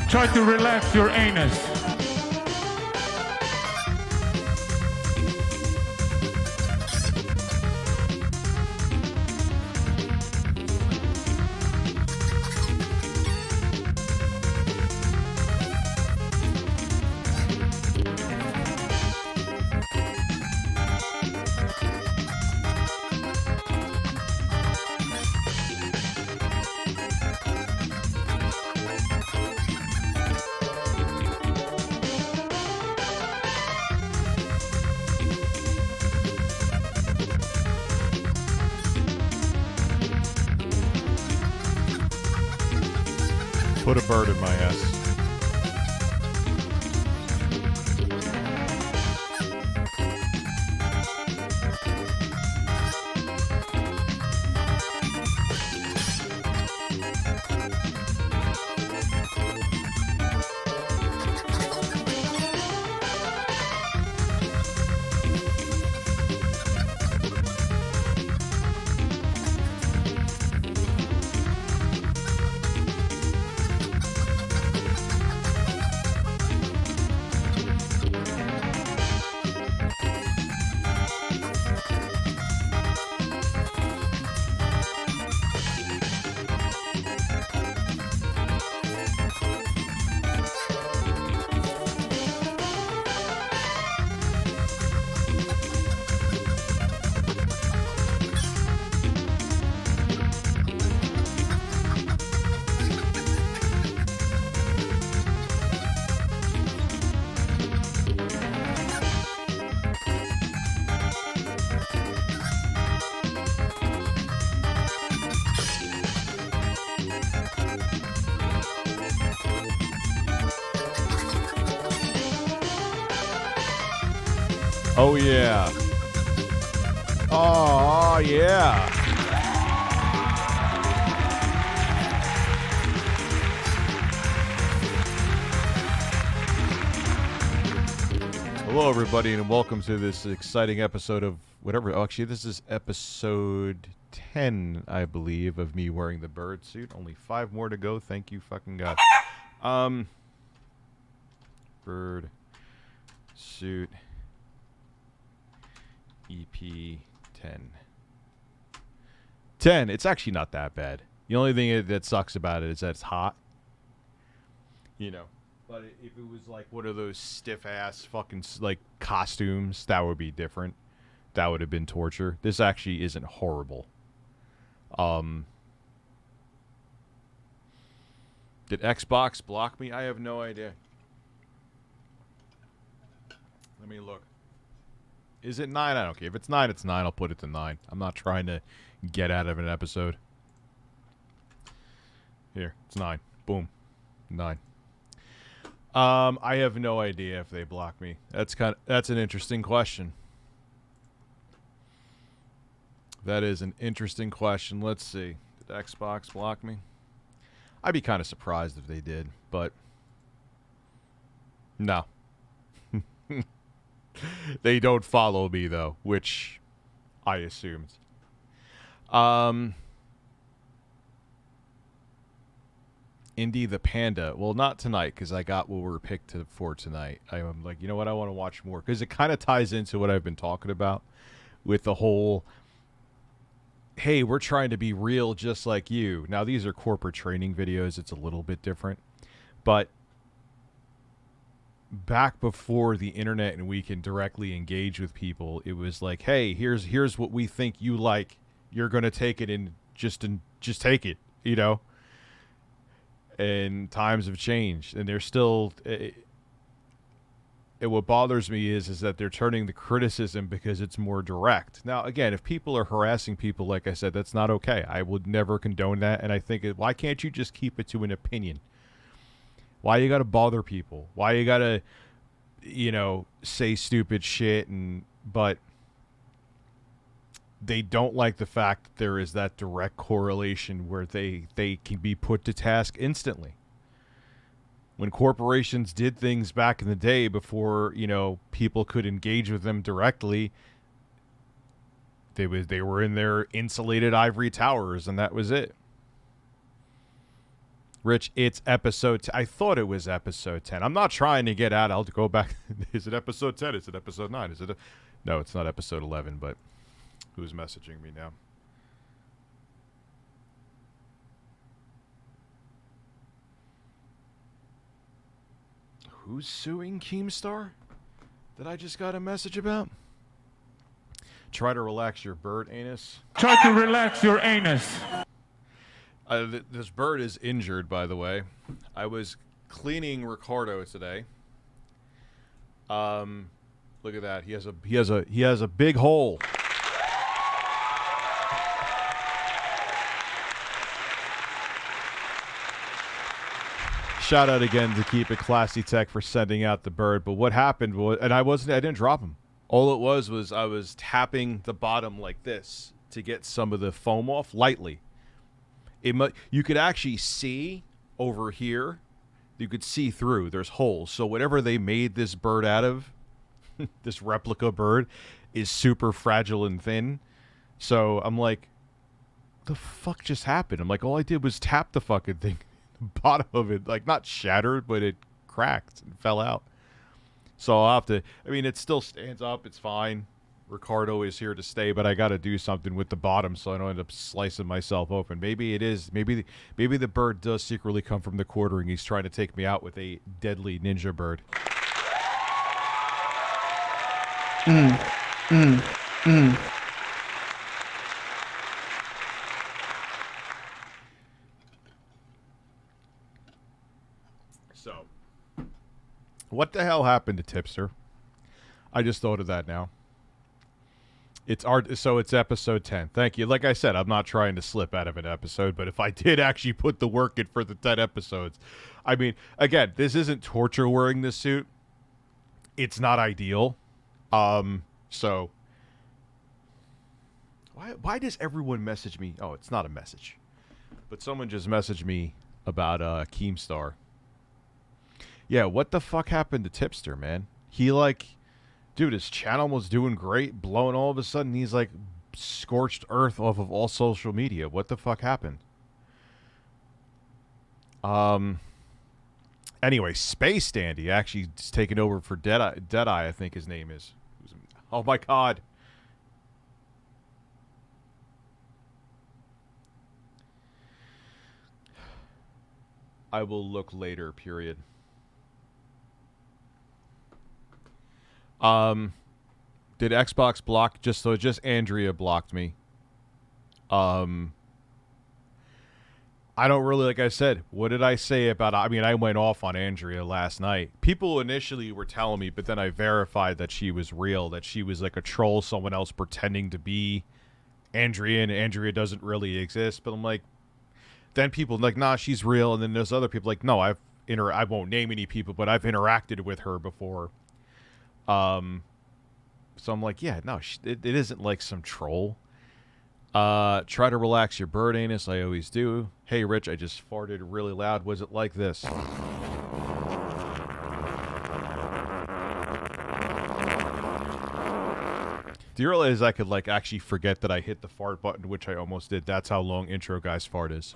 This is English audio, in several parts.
Try to relax your anus. Put a bird in my ass. Oh, yeah. Oh, yeah. Hello, everybody, and welcome to this exciting episode of whatever. Oh, actually, this is episode 10, I believe, of me wearing the bird suit. Only 5 more to go. Thank you, fucking God. Bird suit. Ep.10. 10. It's actually not that bad. The only thing that sucks about it is that it's hot. You know. But if it was like one of those stiff-ass fucking like costumes, that would be different. That would have been torture. This actually isn't horrible. Did Xbox block me? I have no idea. Let me look. Is it 9? I don't care. If it's 9, it's 9. I'll put it to 9. I'm not trying to get out of an episode. Here, it's 9. Boom. 9. I have no idea if they block me. That's an interesting question. That is an interesting question. Let's see. Did Xbox block me? I'd be kind of surprised if they did, but no. They don't follow me, though, which I assumed. Indy the Panda. Well, not tonight, because I got what we're picked for tonight. I'm like, you know what? I want to watch more, because it kind of ties into what I've been talking about with the whole, hey, we're trying to be real just like you. Now, these are corporate training videos. It's a little bit different. But back before the internet and we can directly engage with people, it was like, hey, here's what we think you like. You're going to take it and just take it, you know? And times have changed, and they're still what bothers me is that they're turning the criticism because it's more direct. Now, again, if people are harassing people, like I said, that's not okay. I would never condone that, and I think, why can't you just keep it to an opinion? Why you got to bother people? Why you got to, say stupid shit? But they don't like the fact that there is that direct correlation where they can be put to task instantly. When corporations did things back in the day before, people could engage with them directly, they were in their insulated ivory towers, and that was it. Rich, it's episode. I thought it was episode 10. I'm not trying to get out. I'll go back. Is it episode 10? Is it episode 9? Is it? No, it's not episode 11. But who's messaging me now? Who's suing Keemstar? That I just got a message about. Try to relax your bird anus. Try to relax your anus. This bird is injured, by the way. I was cleaning Ricardo today. Look at that. He has a big hole. Shout out again to Keep It Classy Tech for sending out the bird. But what happened was, and I didn't drop him. All it was I was tapping the bottom like this to get some of the foam off lightly. You could actually see over here. You could see through. There's holes. So whatever they made this bird out of, this replica bird, is super fragile and thin. So I'm like, the fuck just happened? I'm like, all I did was tap the fucking thing. The bottom of it, like, not shattered, but it cracked and fell out. So I'll have to, I mean, it still stands up. It's fine. Ricardo is here to stay, but I got to do something with the bottom so I don't end up slicing myself open. Maybe it is. Maybe the bird does secretly come from the quartering. He's trying to take me out with a deadly ninja bird. So, what the hell happened to Tipster? I just thought of that now. So it's episode 10. Thank you. Like I said, I'm not trying to slip out of an episode, but if I did actually put the work in for the 10 episodes, I mean, again, this isn't torture wearing this suit. It's not ideal. So why does everyone message me? Oh, it's not a message, but someone just messaged me about Keemstar. Yeah, what the fuck happened to Tipster, man? He dude, his channel was doing great, blowing all of a sudden he's like scorched earth off of all social media. What the fuck happened? Anyway, Space Dandy actually is taking over for Deadeye, I think his name is. Oh my god. I will look later, period. Did Xbox block just Andrea blocked me? I don't really, like I said, what did I say about, I mean, I went off on Andrea last night. People initially were telling me, but then I verified that she was real, that she was like a troll, someone else pretending to be Andrea, and Andrea doesn't really exist. But I'm like, then people like, nah, she's real. And then there's other people like, no, I won't name any people, but I've interacted with her before. So I'm like, yeah, no, it isn't like some troll. Try to relax your bird anus. I always do. Hey, Rich, I just farted really loud. Was it like this? Do you realize I could actually forget that I hit the fart button, which I almost did? That's how long Intro Guy's fart is.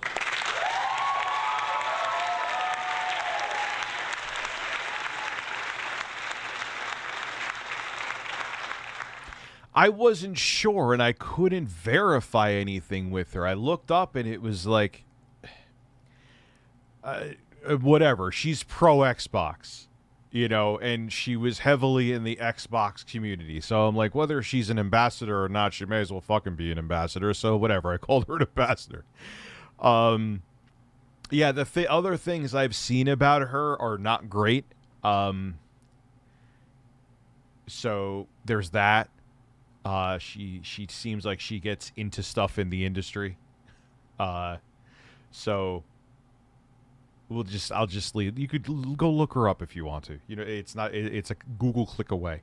I wasn't sure, and I couldn't verify anything with her. I looked up, and it was like, whatever. She's pro Xbox, and she was heavily in the Xbox community. So I'm like, whether she's an ambassador or not, she may as well fucking be an ambassador. So whatever, I called her an ambassador. Yeah, the other things I've seen about her are not great. So there's that. She seems like she gets into stuff in the industry. So I'll just leave. You could go look her up if you want to. It's a Google click away.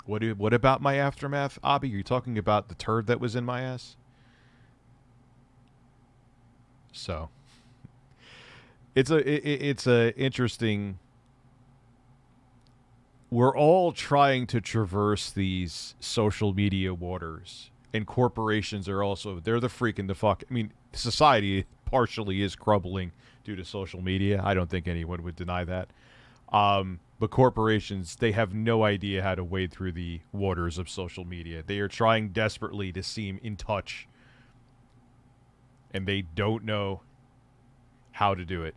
What about my aftermath, Abby? Are you talking about the turd that was in my ass? So it's a interesting. We're all trying to traverse these social media waters And corporations are also, they're the freaking the fuck. I mean, society partially is crumbling due to social media. I don't think anyone would deny that. But corporations, they have no idea how to wade through the waters of social media. They are trying desperately to seem in touch. And they don't know how to do it.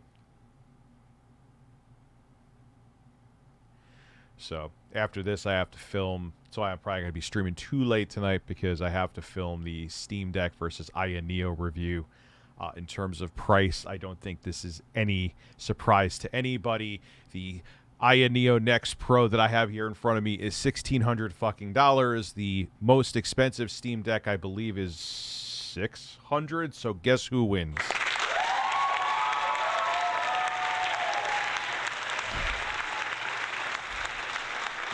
So after this, I have to film. So I'm probably going to be streaming too late tonight because I have to film the Steam Deck versus Aya Neo review. In terms of price, I don't think this is any surprise to anybody. The Aya Neo Next Pro that I have here in front of me is $1,600 fucking dollars. The most expensive Steam Deck, I believe, is $600. So guess who wins?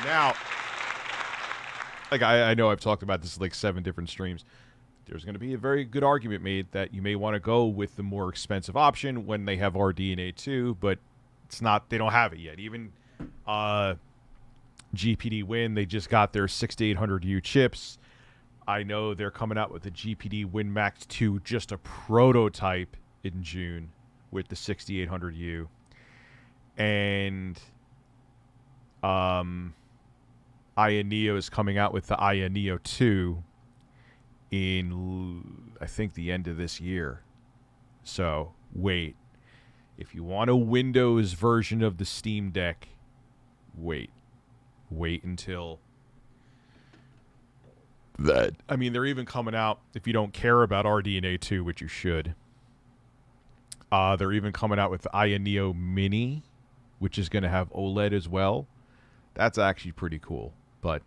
Now, like I know I've talked about this like 7 different streams. There's going to be a very good argument made that you may want to go with the more expensive option when they have RDNA 2, but it's not. They don't have it yet. Even GPD Win, they just got their 6800U chips. I know they're coming out with the GPD Win Max 2, just a prototype in June with the 6800U, and Aya Neo is coming out with the Aya Neo 2 in, I think, the end of this year. So, wait. If you want a Windows version of the Steam Deck, wait. Wait until that. I mean, they're even coming out, if you don't care about RDNA 2, which you should, they're even coming out with the Aya Neo Mini, which is going to have OLED as well. That's actually pretty cool. But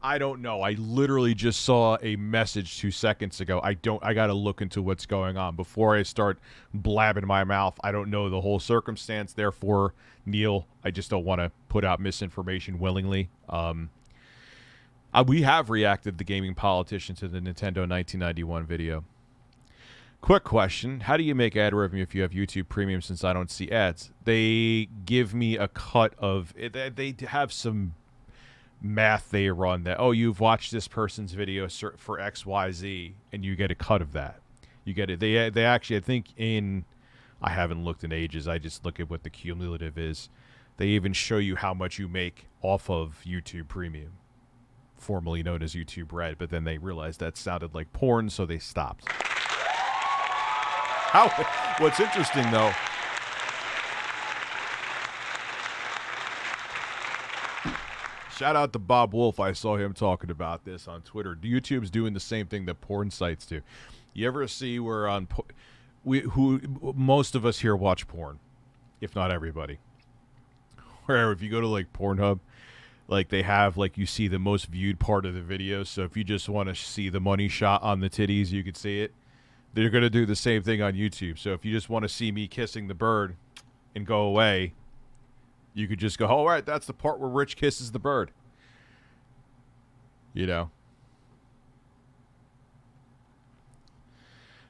I don't know. I literally just saw a message 2 seconds ago. I got to look into what's going on before I start blabbing my mouth. I don't know the whole circumstance. Therefore, Neil, I just don't want to put out misinformation willingly. We have reacted, the gaming politician, to the Nintendo 1991 video. Quick question. How do you make ad revenue if you have YouTube Premium, since I don't see ads? They give me a cut of it. They have some math they run that, oh, you've watched this person's video for XYZ, and you get a cut of that. You get it. They actually, I think I haven't looked in ages. I just look at what the cumulative is. They even show you how much you make off of YouTube Premium, formerly known as YouTube Red, but then they realized that sounded like porn, so they stopped. What's interesting, though, shout out to Bob Wolf. I saw him talking about this on Twitter. YouTube's doing the same thing that porn sites do. You ever see where most of us here watch porn, if not everybody, where if you go to like Pornhub, like they have, like, you see the most viewed part of the video. So if you just want to see the money shot on the titties, you could see it. They're going to do the same thing on YouTube. So if you just want to see me kissing the bird and go away, you could just go, all right, that's the part where Rich kisses the bird. You know?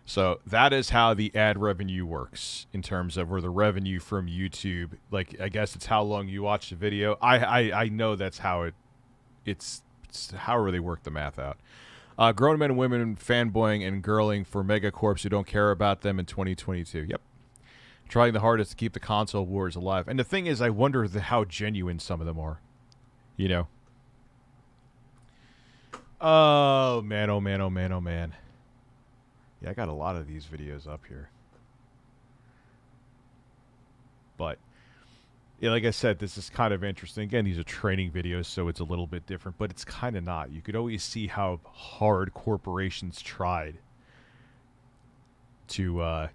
So that is how the ad revenue works in terms of, or the revenue from YouTube. Like, I guess it's how long you watch the video. I know that's how it's however they work the math out. Grown men and women fanboying and girling for megacorps who don't care about them in 2022. Yep. Trying the hardest to keep the console wars alive. And the thing is, I wonder how genuine some of them are. You know? Oh, man, oh, man, oh, man, oh, man. Yeah, I got a lot of these videos up here. But, yeah, like I said, this is kind of interesting. Again, these are training videos, so it's a little bit different, but it's kind of not. You could always see how hard corporations tried to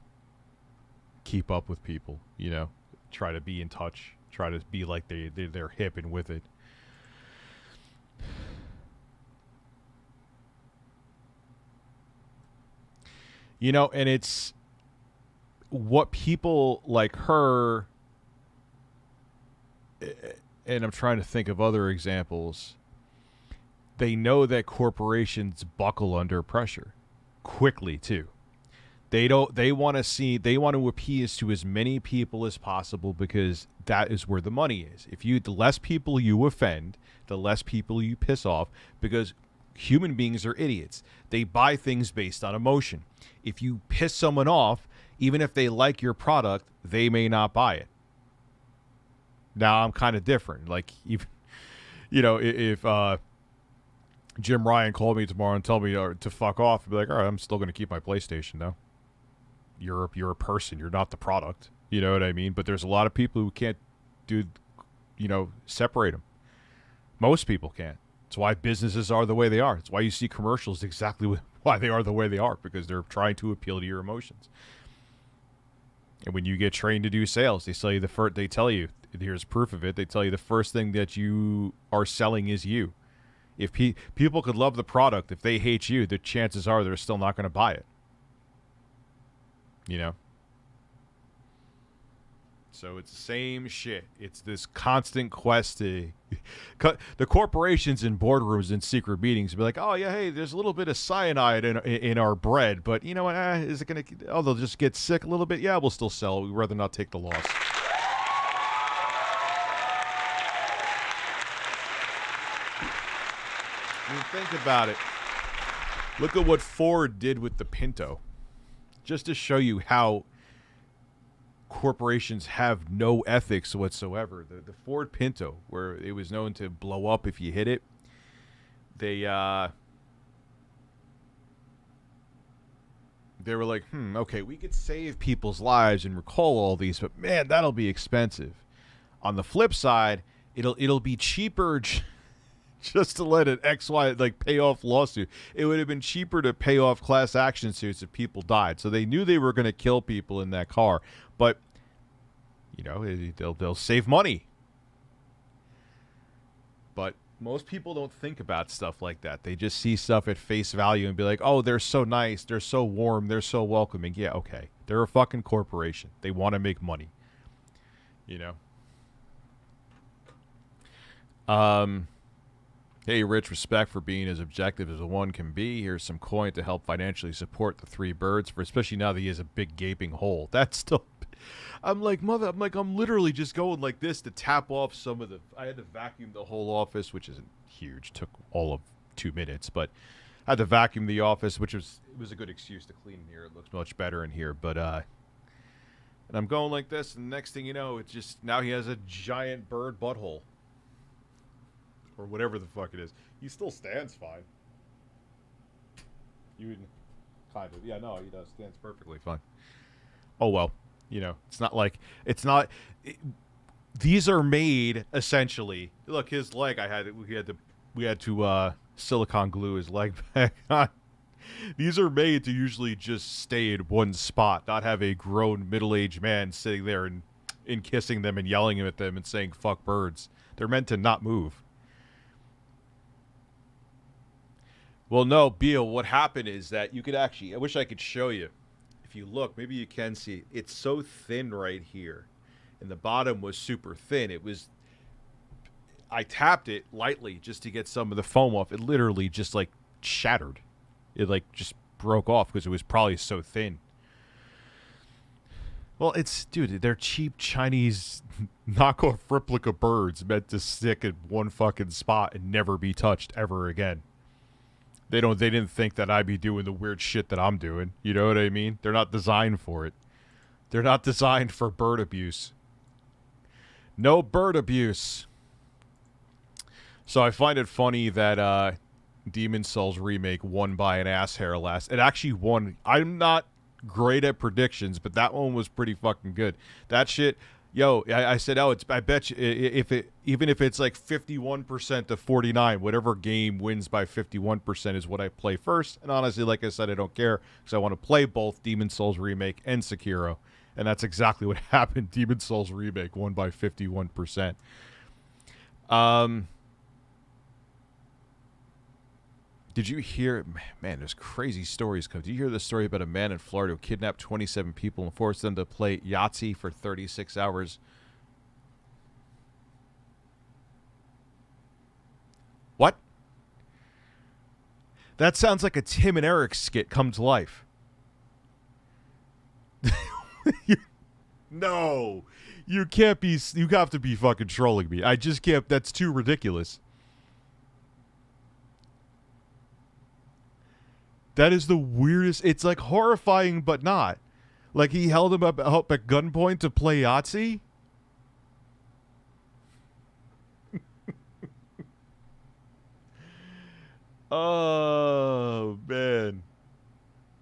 keep up with people, you know, try to be in touch, try to be like they're hip and with it. You know, and it's what people like her, and I'm trying to think of other examples, they know that corporations buckle under pressure quickly too. They want to appease to as many people as possible because that is where the money is. The less people you offend, the less people you piss off, because Human beings are idiots. They buy things based on emotion. If you piss someone off, even if they like your product, they may not buy it. Now I'm kind of different. Like, even, if Jim Ryan called me tomorrow and told me to fuck off, I'd be like, all right, I'm still going to keep my PlayStation though. You're a person. You're not the product. You know what I mean? But there's a lot of people who can't separate them. Most people can't. It's why businesses are the way they are. It's why you see commercials exactly why they are the way they are, because they're trying to appeal to your emotions. And when you get trained to do sales, they tell you, here's proof of it. They tell you the first thing that you are selling is you. If people could love the product, if they hate you, the chances are they're still not going to buy it. So it's the same shit. It's this constant quest to... The corporations in boardrooms and secret meetings be like, oh, yeah, hey, there's a little bit of cyanide in our bread, but you know what? Is it going to... Oh, they'll just get sick a little bit? Yeah, we'll still sell. We'd rather not take the loss. I mean, think about it. Look at what Ford did with the Pinto. Just to show you how corporations have no ethics whatsoever. The Ford Pinto, where it was known to blow up if you hit it, they were like, okay, we could save people's lives and recall all these, but man, that'll be expensive. On the flip side, it'll be cheaper just to let an XY pay off lawsuit. It would have been cheaper to pay off class action suits if people died. So they knew they were going to kill people in that car, but they'll save money. But most people don't think about stuff like that. They just see stuff at face value and be like, "Oh, they're so nice, they're so warm, they're so welcoming." Yeah, okay. They're a fucking corporation. They want to make money. Hey, Rich, respect for being as objective as one can be. Here's some coin to help financially support the three birds, especially now that he has a big gaping hole. That's still... I'm literally just going like this to tap off some of the... I had to vacuum the whole office, which isn't huge. Took all of 2 minutes, but I had to vacuum the office, which was a good excuse to clean in here. It looks much better in here, but and I'm going like this, and the next thing you know, it's just... Now he has a giant bird butthole. Or whatever the fuck it is. He still stands fine. Kind of. Yeah, no, he does. Stands perfectly fine. Oh, well. It's not like... these are made, essentially... Look, his leg, we had to silicone glue his leg back on. These are made to usually just stay in one spot, not have a grown middle-aged man sitting there and kissing them and yelling at them and saying, fuck birds. They're meant to not move. Well, no, Beal, what happened is that you could actually... I wish I could show you. If you look, maybe you can see. It's so thin right here. And the bottom was super thin. I tapped it lightly just to get some of the foam off. It literally just, shattered. It, just broke off because it was probably so thin. Well, dude, they're cheap Chinese knockoff replica birds meant to stick in one fucking spot and never be touched ever again. They didn't think that I'd be doing the weird shit that I'm doing. You know what I mean? They're not designed for it. They're not designed for bird abuse. No bird abuse. So I find it funny that Demon's Souls remake won by an ass hair last. It actually won. I'm not great at predictions, but that one was pretty fucking good. That shit... Yo, I said, I bet you even if it's 51% to 49, whatever game wins by 51% is what I play first. And honestly, like I said, I don't care because I want to play both Demon's Souls Remake and Sekiro. And that's exactly what happened. Demon's Souls Remake won by 51%. Did you hear... Man, there's crazy stories coming. Did you hear the story about a man in Florida who kidnapped 27 people and forced them to play Yahtzee for 36 hours? What? That sounds like a Tim and Eric skit come to life. No. You can't be... You have to be fucking trolling me. I just can't... That's too ridiculous. That is the weirdest. It's like horrifying, but not. Like he held him up at gunpoint to play Yahtzee. Oh, man.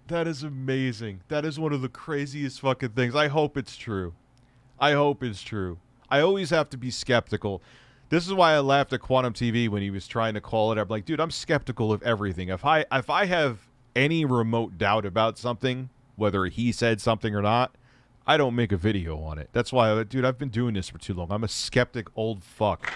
That is amazing. That is one of the craziest fucking things. I hope it's true. I hope it's true. I always have to be skeptical. This is why I laughed at Quantum TV when he was trying to call it. I'm like, dude, I'm skeptical of everything. If I have any remote doubt about something, whether he said something or not, I don't make a video on it. That's why, dude, I've been doing this for too long. I'm a skeptic old fuck.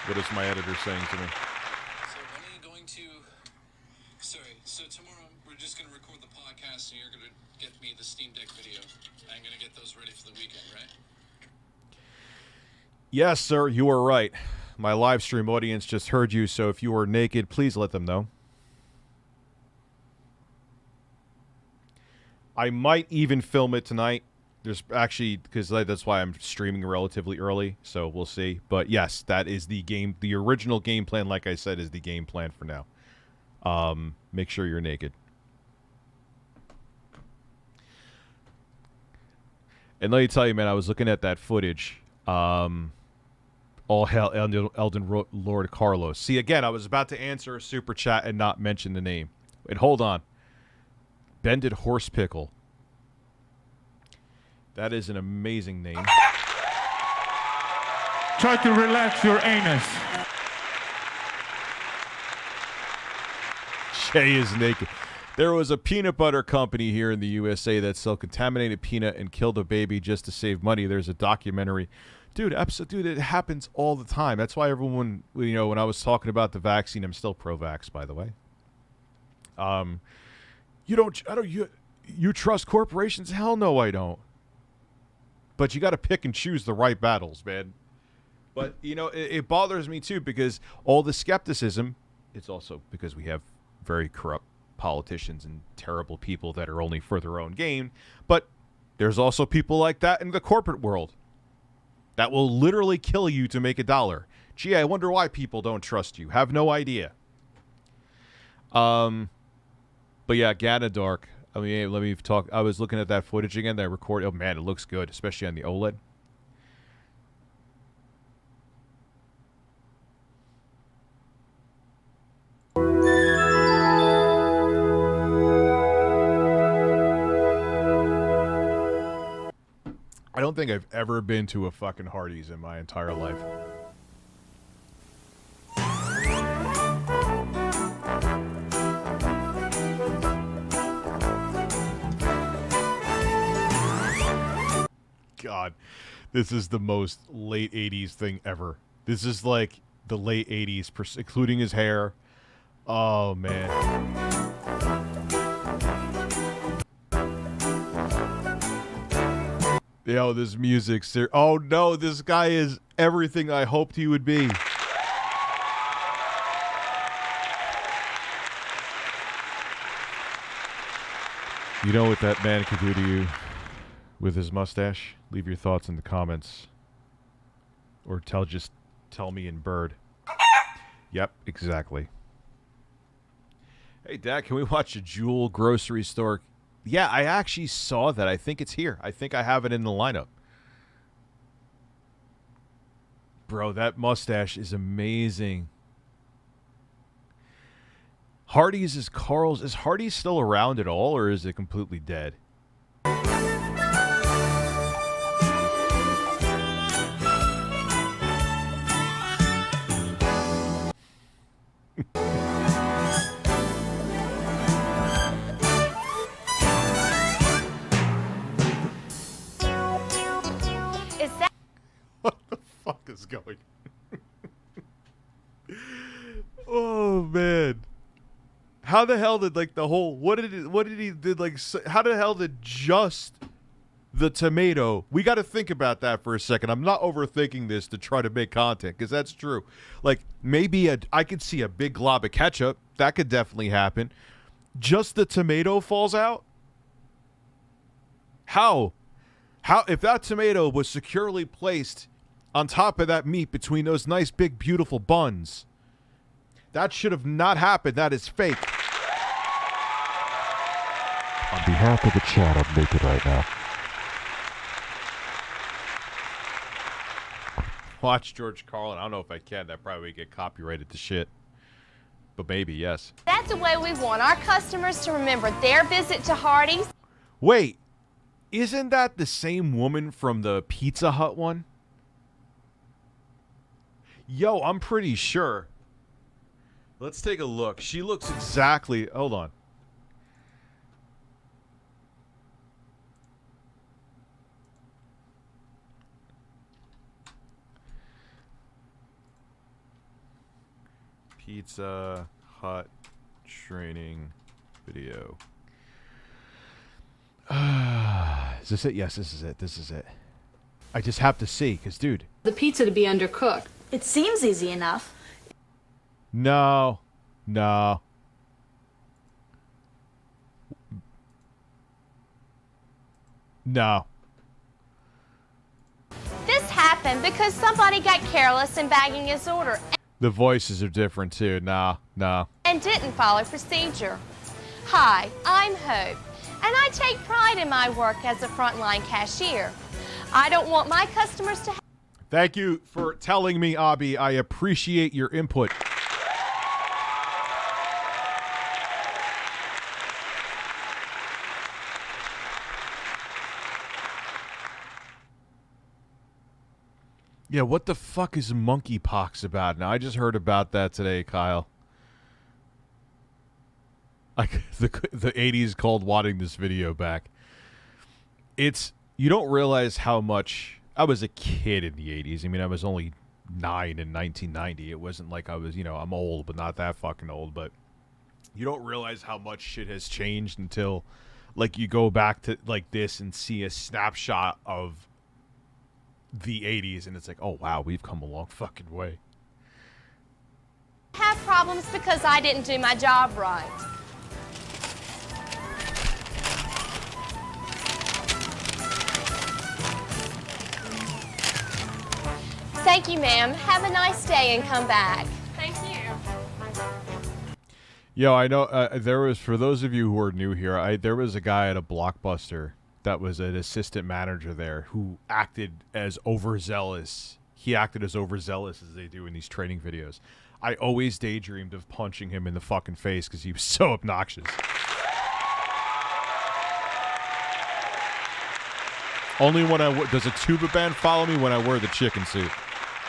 What is my editor saying to me? So when are you going to... Sorry, so tomorrow we're just going to record the podcast and you're going to get me the Steam Deck video. I'm going to get those ready for the weekend, right? Yes, sir, you are right. My live stream audience just heard you, so if you are naked, please let them know. I might even film it tonight. There's actually, because that's why I'm streaming relatively early, so we'll see. But yes, that is the game. The original game plan, like I said, is the game plan for now. Make sure you're naked. And let me tell you, man, I was looking at that footage. All hell, Elden Lord Carlos. See, again, I was about to answer a super chat and not mention the name. Wait, hold on. Bended Horse Pickle. That is an amazing name. Try to relax your anus. Shay is naked. There was a peanut butter company here in the USA that sell contaminated peanut and killed a baby just to save money. There's a documentary. Dude, it happens all the time. That's why everyone, you know, when I was talking about the vaccine, I'm still pro-vax, by the way. You trust corporations? Hell no, I don't. But you got to pick and choose the right battles, man. But, you know, it bothers me, too, because all the skepticism, it's also because we have very corrupt politicians and terrible people that are only for their own gain. But there's also people like that in the corporate world that will literally kill you to make $1. Gee, I wonder why people don't trust you. Have no idea. But yeah, Ganadark. I mean, let me talk. I was looking at that footage again that I recorded. Oh, man, it looks good, especially on the OLED. I don't think I've ever been to a fucking Hardee's in my entire life. God, this is the most late 80s thing ever. This is like the late 80s, including his hair. Oh, man. Yo, this music's... Oh, no, this guy is everything I hoped he would be. You know what that man could do to you with his mustache? Leave your thoughts in the comments. Or just tell me in bird. Yep, exactly. Hey, Dad, can we watch a Jewel grocery store? Yeah, I actually saw that. I think it's here. I think I have it in the lineup. Bro, that mustache is amazing. Hardee's is Carl's. Is Hardee's still around at all, or is it completely dead? What the fuck is going on? Oh, man. How the hell did, like, the whole... What did he did, like... How the hell did just the tomato... We got to think about that for a second. I'm not overthinking this to try to make content, because that's true. Like, maybe I could see a big glob of ketchup. That could definitely happen. Just the tomato falls out? How? If that tomato was securely placed On top of that meat between those nice, big, beautiful buns. That should have not happened. That is fake. On behalf of the chat, I'm naked right now. Watch George Carlin. I don't know if I can. That probably would get copyrighted to shit. But maybe, yes. That's the way we want our customers to remember their visit to Hardee's. Wait. Isn't that the same woman from the Pizza Hut one? Yo, I'm pretty sure. Let's take a look. She looks exactly... Hold on. Pizza Hut training video. Is this it? Yes, this is it. This is it. I just have to see, because, dude. The pizza to be undercooked. It seems easy enough. No. No. No. This happened because somebody got careless in bagging his order The voices are different, too. No. No. and didn't follow procedure. Hi, I'm Hope, and I take pride in my work as a frontline cashier. I don't want my customers to Thank you for telling me, Abby. I appreciate your input. Yeah, what the fuck is monkeypox about? Now, I just heard about that today, Kyle. Like the 80s called wanting this video back. It's, you don't realize how much... I was a kid in the 80s. I mean, I was only 9 in 1990. It wasn't like I was, you know, I'm old, but not that fucking old. But you don't realize how much shit has changed until, like, you go back to, like, this and see a snapshot of the 80s, and it's like, oh, wow, we've come a long fucking way. have problems because I didn't do my job right. Thank you, ma'am. Have a nice day and come back. Thank you. Yo, I know there was, for those of you who are new here, there was a guy at a Blockbuster that was an assistant manager there who acted as overzealous. He acted as overzealous as they do in these training videos. I always daydreamed of punching him in the fucking face because he was so obnoxious. Only when does a tuba band follow me when I wear the chicken suit?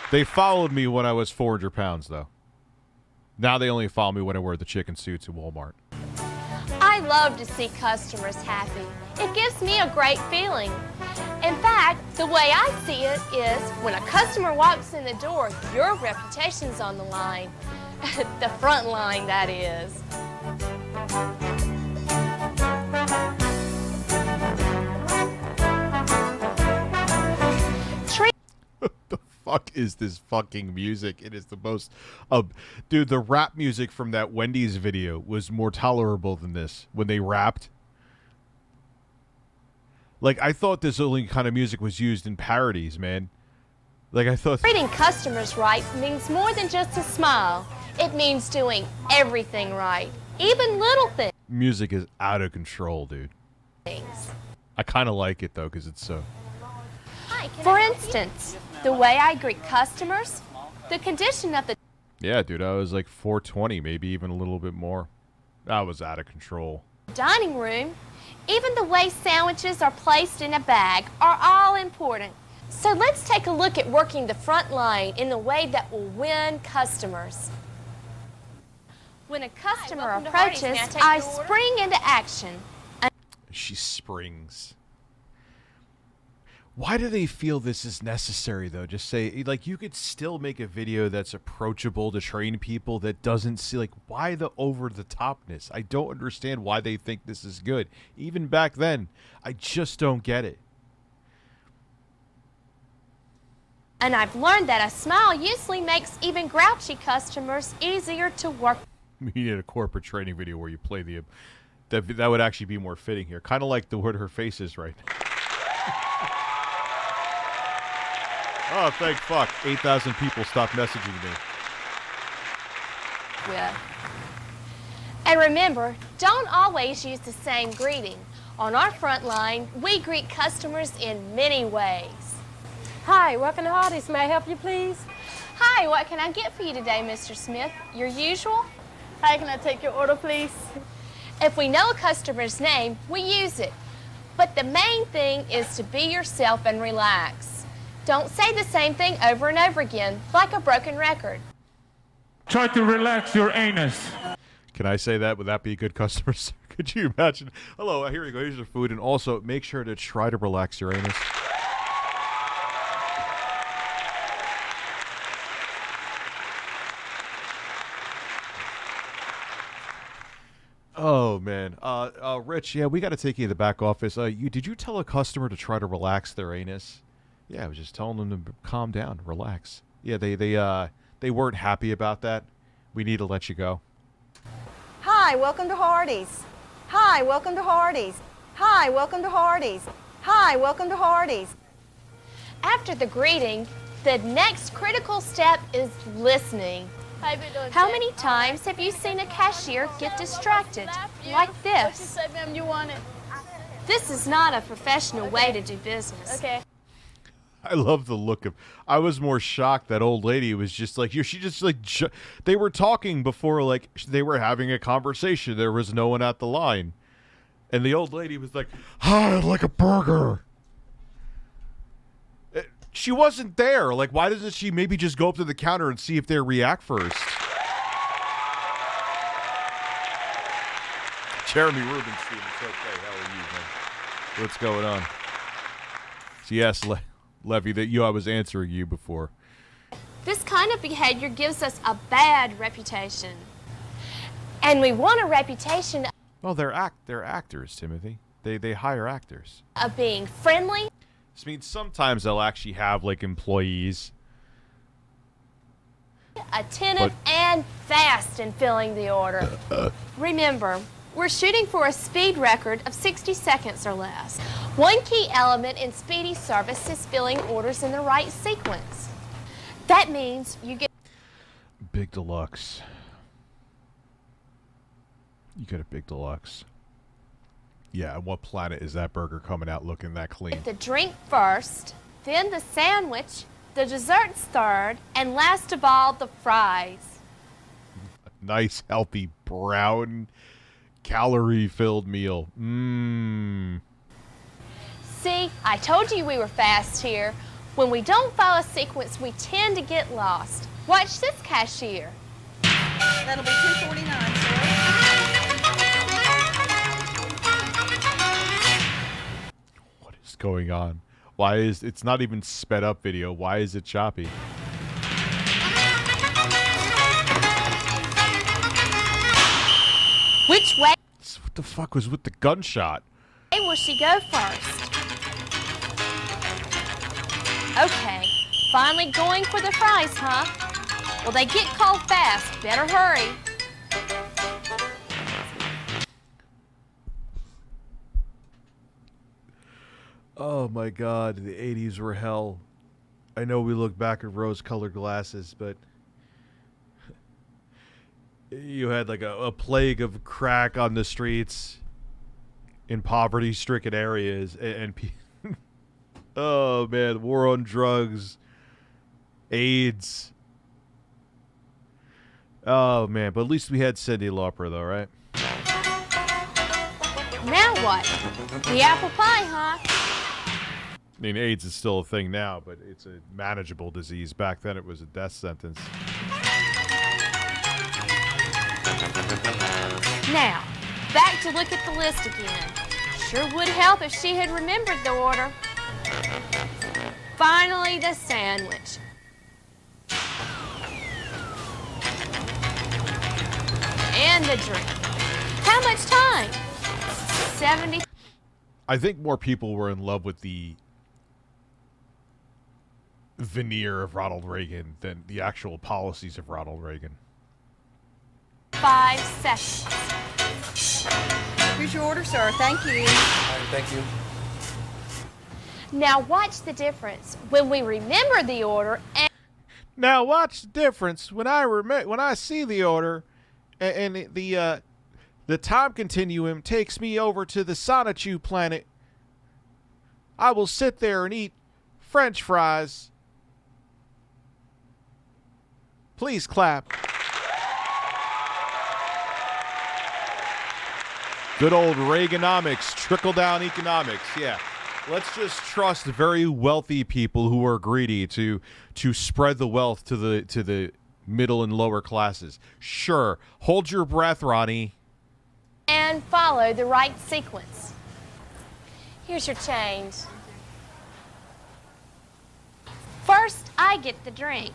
They followed me when I was 400 pounds, though. Now they only follow me when I wear the chicken suits at Walmart. I love to see customers happy. It gives me a great feeling. In fact, the way I see it is when a customer walks in the door, your reputation's on the line. The front line, that is. The fuck is this fucking music? It is the most... dude, the rap music from that Wendy's video was more tolerable than this when they rapped. Like, I thought this only kind of music was used in parodies, man. Like, I thought... Treating customers right means more than just a smile. It means doing everything right, even little things. Music is out of control, dude. I kind of like it, though, because it's so... For instance, the way I greet customers, the condition of the Yeah, dude, I was like 420, maybe even a little bit more. That was out of control. dining room, even the way sandwiches are placed in a bag are all important. So let's take a look at working the front line in the way that will win customers. When a customer approaches, I spring into action. She springs. Why do they feel this is necessary, though? Just say, like, you could still make a video that's approachable to train people that doesn't see, like, why the over-the-topness? I don't understand why they think this is good. Even back then, I just don't get it. And I've learned that a smile usually makes even grouchy customers easier to work. We need a corporate training video where you play the... That would actually be more fitting here. Kind of like the word her face is right now. Oh, thank fuck. 8,000 people stopped messaging me. with. And remember, don't always use the same greeting. On our front line, we greet customers in many ways. Hi, welcome to Hardee's. May I help you, please? Hi, what can I get for you today, Mr. Smith? Your usual? Hi, can I take your order, please? If we know a customer's name, we use it. But the main thing is to be yourself and relax. Don't say the same thing over and over again, like a broken record. Try to relax your anus. Can I say that? Would that be a good customer service? Could you imagine? Hello, here you go. Here's your food. And also, make sure to try to relax your anus. Oh, man. Rich, yeah, we got to take you to the back office. Did you tell a customer to try to relax their anus? Yeah, I was just telling them to calm down, relax. Yeah, they weren't happy about that. We need to let you go. Hi, welcome to Hardee's. Hi, welcome to Hardee's. Hi, welcome to Hardee's. Hi, welcome to Hardee's. After the greeting, the next critical step is listening. How many times have you seen a cashier get distracted like What you this? say, ma'am, you want it? This is not a professional way to do business. Okay. I love the look of. I was more shocked that old lady was just like, she just like, they were talking before, like they were having a conversation. There was no one at the line, and the old lady was like, "Hi, I'd like a burger." She wasn't there. Like, why doesn't she maybe just go up to the counter and see if they react first? Jeremy Rubenstein, it's okay. How are you, man? What's going on? So yes, Levy, that I was answering you before. This kind of behavior gives us a bad reputation. And we want a reputation Well, they're actors, Timothy. They hire actors. of being friendly, I mean, sometimes they'll actually have like employees. attentive, and fast in filling the order. Remember, we're shooting for a speed record of 60 seconds or less. One key element in speedy service is filling orders in the right sequence. That means you get Big deluxe. You get a big deluxe. Yeah, and what planet is that burger coming out looking that clean? the drink first, then the sandwich, the desserts third, and last of all, the fries. Nice, healthy, brown, calorie-filled meal. Mmm. See, I told you we were fast here. When we don't follow sequence, we tend to get lost. Watch this cashier. That'll be $2.49, sir. What is going on? Why is it's not even sped up video? Why is it choppy? Which way What the fuck was with the gunshot? will she go first? Okay, finally going for the fries, huh? Well, they get cold fast. Better hurry. Oh my god, the 80s were hell. I know we look back at rose-colored glasses, but you had like a plague of crack on the streets in poverty-stricken areas, and oh man, war on drugs, AIDS. Oh man, but at least we had Cyndi Lauper though, right? Now what? The apple pie, huh? I mean, AIDS is still a thing now, but it's a manageable disease. Back then, it was a death sentence. Now, back to look at the list again. Sure would help if she had remembered the order. Finally, the sandwich. And the drink. How much time? 70. I think more people were in love with the veneer of Ronald Reagan than the actual policies of Ronald Reagan. 5 seconds. Here's your order, sir. Thank you. All right, thank you. Now watch the difference when we remember the order and Now watch the difference when I see the order, and the time continuum takes me over to the Sonichu planet. I will sit there and eat French fries. Please clap. Good old Reaganomics, trickle-down economics, yeah. Let's just trust very wealthy people who are greedy to spread the wealth to the middle and lower classes. Sure, hold your breath, Ronnie. and follow the right sequence. Here's your change. First, I get the drink.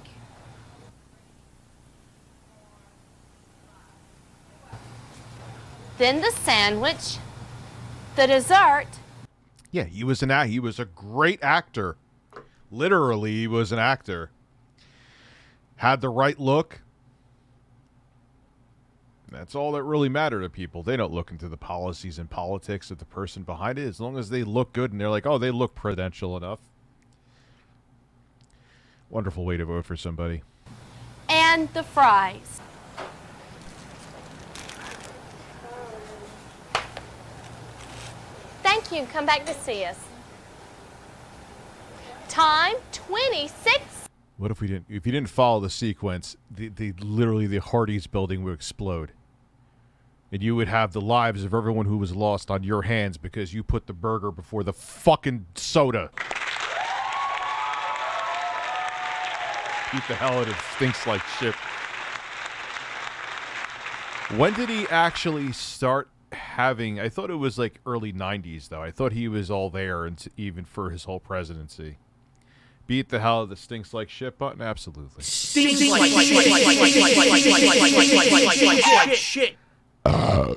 Then the sandwich, the dessert. Yeah, he was a great actor. Literally, he was an actor. Had the right look. That's all that really mattered to people. They don't look into the policies and politics of the person behind it. As long as they look good and they're like, oh, they look prudential enough. Wonderful way to vote for somebody. And the fries. Thank you. Come back to see us. Time 26. What if you didn't follow the sequence, literally the Hardee's building would explode. And you would have the lives of everyone who was lost on your hands because you put the burger before the fucking soda. Eat the hell out of it. Stinks like shit. When did he actually start having... I thought it was like early 90s, though. I thought he was all there and even for his whole presidency. Beat the hell out of the stinks like shit button? Absolutely. Stinks like shit. I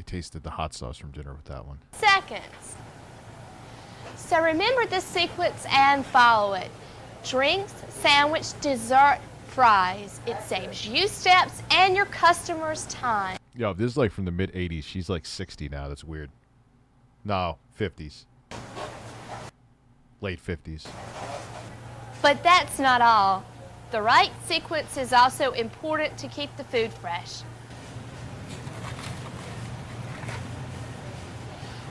tasted the hot sauce from dinner with that one. Seconds. So remember this sequence and follow it. Drinks, sandwich, dessert, fries. It saves you steps and your customers time. Yo, this is like from the mid-'80s. She's like 60 now. That's weird. No, 50s. Late 50s. But that's not all. The right sequence is also important to keep the food fresh.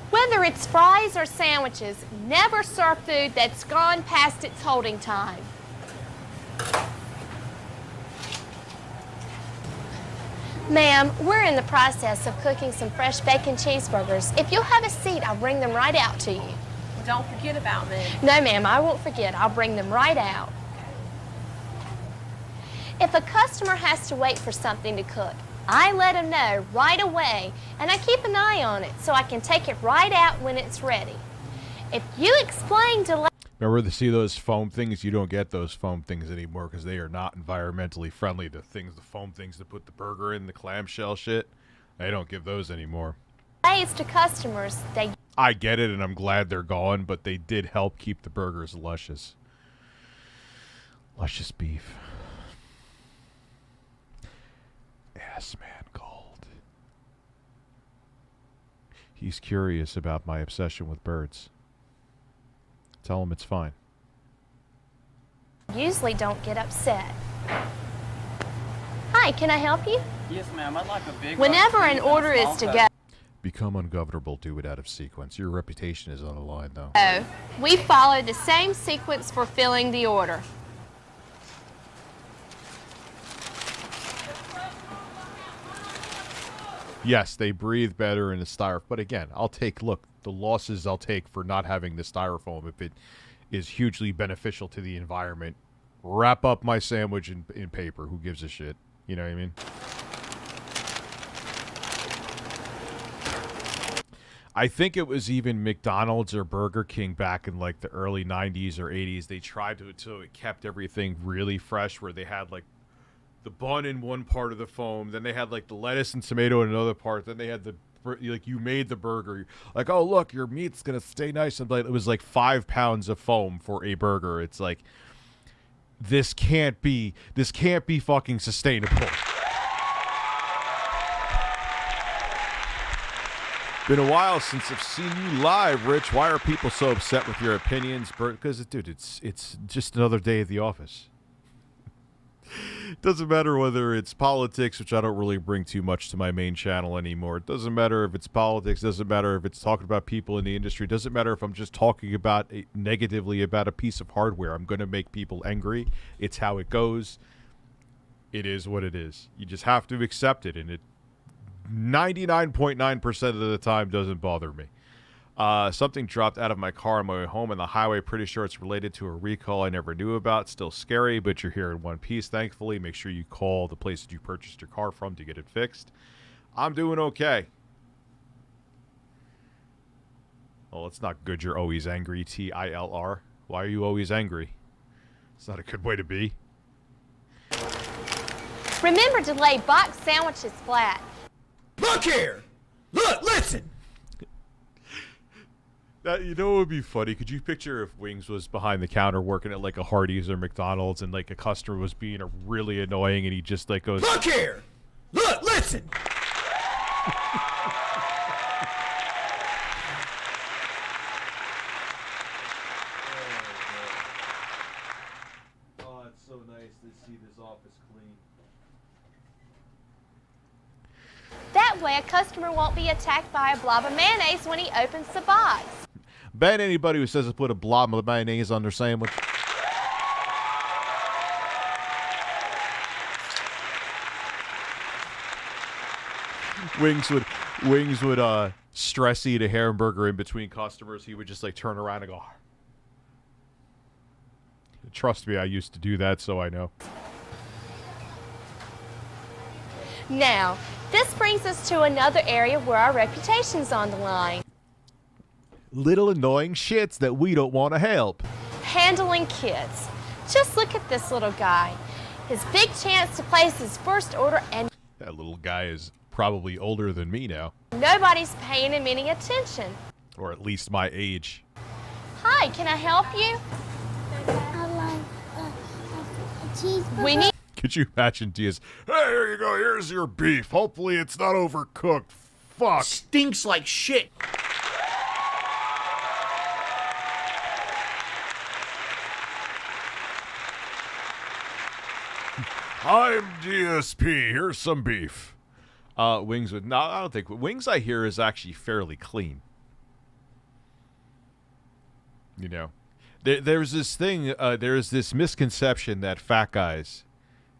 Whether it's fries or sandwiches, never serve food that's gone past its holding time. Ma'am, we're in the process of cooking some fresh bacon cheeseburgers. If you'll have a seat, I'll bring them right out to you. Don't forget about me. No, ma'am, I won't forget. I'll bring them right out. If a customer has to wait for something to cook, I let them know right away, and I keep an eye on it so I can take it right out when it's ready. If you explain delay... Remember to see those foam things? You don't get those foam things anymore because they are not environmentally friendly. The foam things to put the burger in, the clamshell shit, they don't give those anymore. ...delays to customers, they... I get it, and I'm glad they're gone, but they did help keep the burgers luscious. Luscious beef. Ass man gold. He's curious about my obsession with birds. Tell him it's fine. usually don't get upset. Hi, can I help you? Yes, ma'am. I'd like a big... Whenever an order is to go... Become ungovernable, do it out of sequence. Your reputation is on the line, though. Oh, we follow the same sequence for filling the order. Yes, they breathe better in the styrofoam. But again, look, the losses I'll take for not having the styrofoam if it is hugely beneficial to the environment. Wrap up my sandwich in paper. Who gives a shit? You know what I mean? I think it was even McDonald's or Burger King back in like the early 90s or 80s. They tried to, so it kept everything really fresh, where they had like the bun in one part of the foam, then they had like the lettuce and tomato in another part, then they had the, like, you made the burger, like, oh look, your meat's gonna stay nice, and it was like 5 pounds of foam for a burger. It's like, this can't be fucking sustainable. Been a while since I've seen you live, Rich. Why are people so upset with your opinions? Because, dude, it's just another day at the office. Doesn't matter whether it's politics, which I don't really bring too much to my main channel anymore. It doesn't matter if it's politics. Doesn't matter if it's talking about people in the industry. Doesn't matter if I'm just talking about negatively about a piece of hardware. I'm going to make people angry. It's how it goes. It is what it is. You just have to accept it, and it 99.9% of the time doesn't bother me. Something dropped out of my car on my way home on the highway. Pretty sure it's related to a recall I never knew about. Still scary, but you're here in one piece, thankfully. Make sure you call the place that you purchased your car from to get it fixed. I'm doing okay. Well, it's not good you're always angry, TILR. Why are you always angry? It's not a good way to be. Remember to lay box sandwiches flat. Look here! Look, listen! You know what would be funny? Could you picture if Wings was behind the counter working at like a Hardee's or McDonald's and like a customer was being really annoying and he just like goes, Look here! Look, listen! Oh, it's so nice to see this office clean. That way a customer won't be attacked by a blob of mayonnaise when he opens the box. Ban anybody who says to put a blob of mayonnaise on their sandwich. Wings would stress eat a hamburger in between customers. He would just like turn around and go. Trust me, I used to do that, so I know. Now, this brings us to another area where our reputation's on the line. Little annoying shits that we don't want to help. Handling kids. Just look at this little guy. His big chance to place his first order, and That little guy is probably older than me now. nobody's paying him any attention. Or at least my age. Hi, can I help you? I like a cheeseburger. We need Could you imagine Diaz? Hey, here you go. Here's your beef. Hopefully it's not overcooked. Fuck. Stinks like shit. I'm DSP. Here's some beef. Wings would no. I don't think Wings. I hear is actually fairly clean. You know, there's this thing. There's this misconception that fat guys,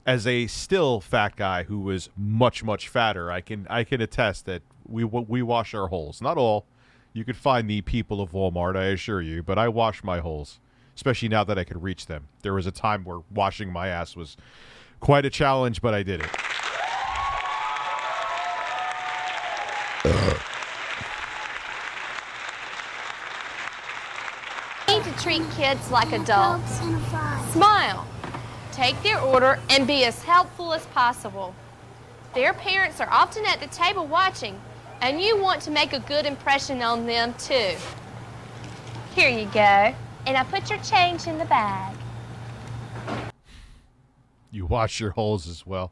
as a still fat guy who was much fatter, I can attest that we wash our holes. Not all. You could find the people of Walmart, I assure you, but I wash my holes, especially now that I can reach them. There was a time where washing my ass was quite a challenge, but I did it. need to treat kids like adults. And a fry. Smile. Take their order and be as helpful as possible. Their parents are often at the table watching, and you want to make a good impression on them too. Here you go. And I put your change in the bag. You wash your holes as well.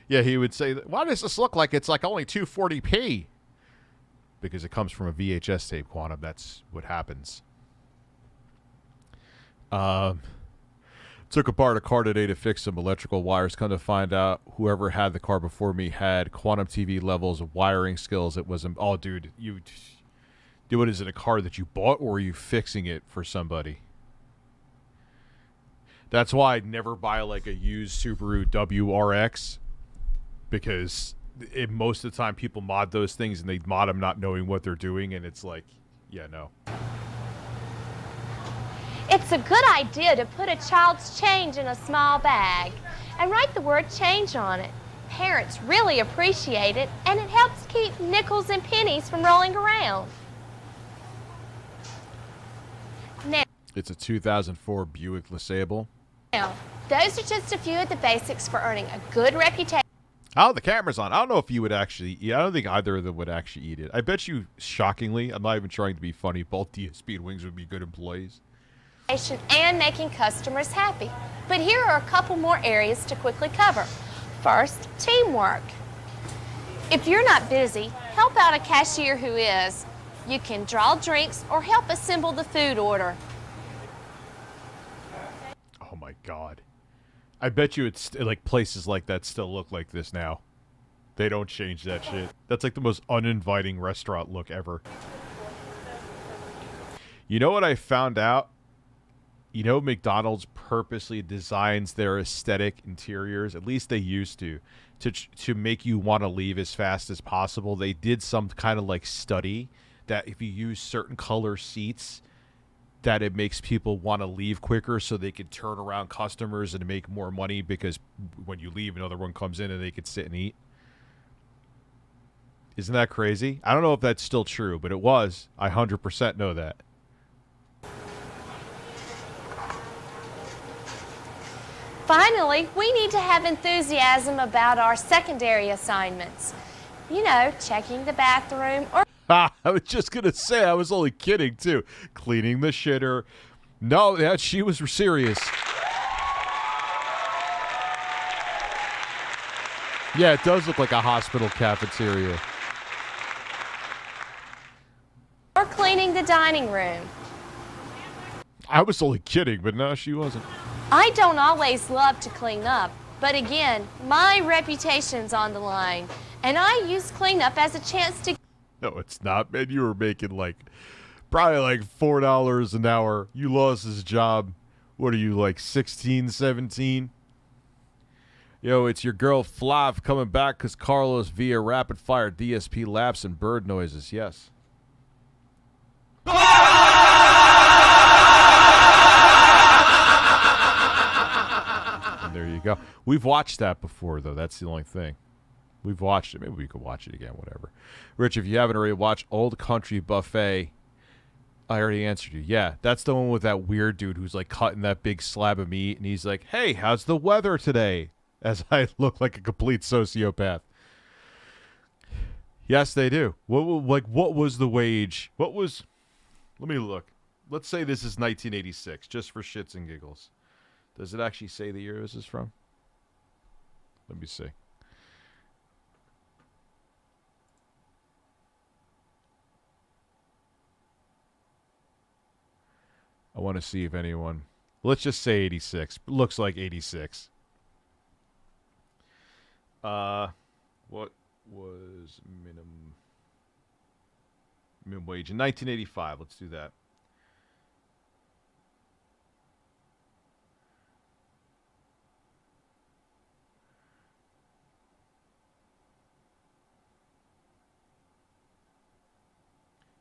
Yeah, he would say, why does this look like it's like only 240p? Because it comes from a VHS tape, Quantum. That's what happens. Took apart a car today to fix some electrical wires. Come to find out, whoever had the car before me had Quantum TV levels of wiring skills. It was, oh, dude, you do it. Is it a car that you bought, or are you fixing it for somebody? That's why I'd never buy like a used Subaru WRX, because most of the time people mod those things and they mod them not knowing what they're doing, and it's like, yeah, no. It's a good idea to put a child's change in a small bag and write the word change on it. Parents really appreciate it, and it helps keep nickels and pennies from rolling around. Now, It's a 2004 Buick LeSabre. those are just a few of the basics for earning a good reputation. Oh, the camera's on. I don't know if you would actually eat. I don't think either of them would actually eat it. I bet you, shockingly, I'm not even trying to be funny, both DSP and Wings would be good employees. And making customers happy. But here are a couple more areas to quickly cover. First, teamwork. If you're not busy, help out a cashier who is. You can draw drinks or help assemble the food order. Oh my God. I bet you it's like places like that still look like this now. They don't change that shit. That's like the most uninviting restaurant look ever. You know what I found out? You know, McDonald's purposely designs their aesthetic interiors, at least they used to make you want to leave as fast as possible. They did some kind of like study that if you use certain color seats, that it makes people want to leave quicker so they can turn around customers and make more money, because when you leave, another one comes in and they can sit and eat. Isn't that crazy? I don't know if that's still true, but it was. I 100% know that. Finally, we need to have enthusiasm about our secondary assignments. You know, checking the bathroom or... I was just going to say, I was only kidding, too. Cleaning the shitter. No, yeah, she was serious. Yeah, it does look like a hospital cafeteria. or cleaning the dining room. I was only kidding, but no, she wasn't. I don't always love to clean up, but again, my reputation's on the line, and I use cleanup as a chance to... No, it's not, man. You were making probably like $4 an hour. You lost his job. What are you, like 16, 17? Yo, it's your girl Flav coming back because Carlos via rapid fire DSP laughs and bird noises. Yes. And there you go. We've watched that before, though. That's the only thing. We've watched it. Maybe we could watch it again, whatever. Rich, if you haven't already watched Old Country Buffet, I already answered you. Yeah, that's the one with that weird dude who's like cutting that big slab of meat, and he's like, hey, how's the weather today? As I look like a complete sociopath. Yes, they do. What was the wage? What was... Let me look. Let's say this is 1986, just for shits and giggles. Does it actually say the year this is from? Let me see. I want to see if anyone... Let's just say 86. Looks like 86. What was minimum wage in 1985? Let's do that.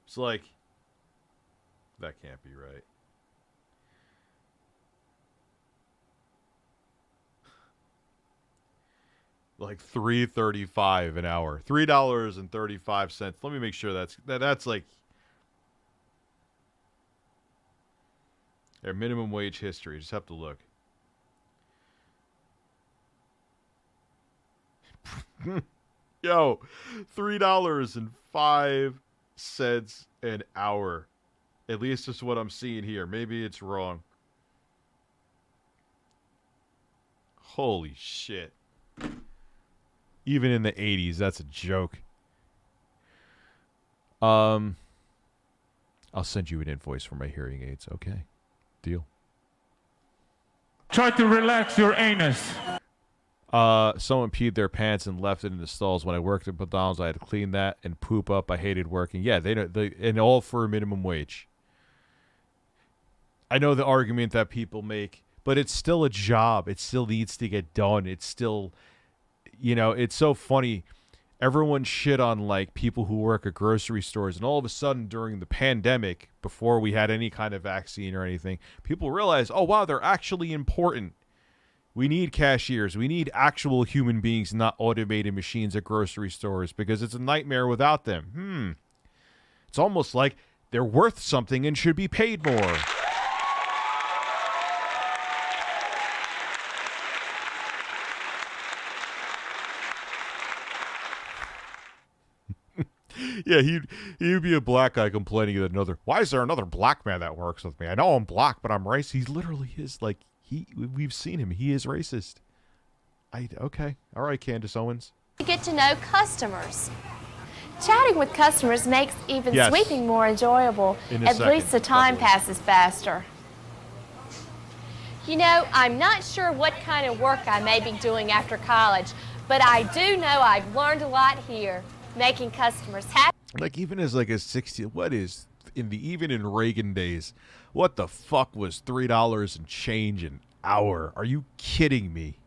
It's like, that can't be right. Like $3.35 an hour, $3.35. Let me make sure that's like their minimum wage history. Just have to look. Yo, $3.05 an hour. At least that's what I'm seeing here. Maybe it's wrong. Holy shit. Even in the 80s, that's a joke. I'll send you an invoice for my hearing aids. Okay. Deal. Try to relax your anus. Someone peed their pants and left it in the stalls. When I worked at McDonald's, I had to clean that and poop up. I hated working. Yeah, and all for a minimum wage. I know the argument that people make, but it's still a job. It still needs to get done. It's still... You know, it's so funny. Everyone shit on, like, people who work at grocery stores. And all of a sudden, during the pandemic, before we had any kind of vaccine or anything, people realized, oh, wow, they're actually important. We need cashiers. We need actual human beings, not automated machines at grocery stores, because it's a nightmare without them. It's almost like they're worth something and should be paid more. Yeah, he'd be a black guy complaining that why is there another black man that works with me? I know I'm black, but I'm racist. He literally is, we've seen him. He is racist. Okay. All right, Candace Owens. to get to know customers. Chatting with customers makes even Yes. sweeping more enjoyable. In a At second, least the time probably. passes faster. You know, I'm not sure what kind of work I may be doing after college, but I do know I've learned a lot here, making customers happy. Like even as like a 60, what is even in Reagan days, what the fuck was $3 and change an hour? Are you kidding me?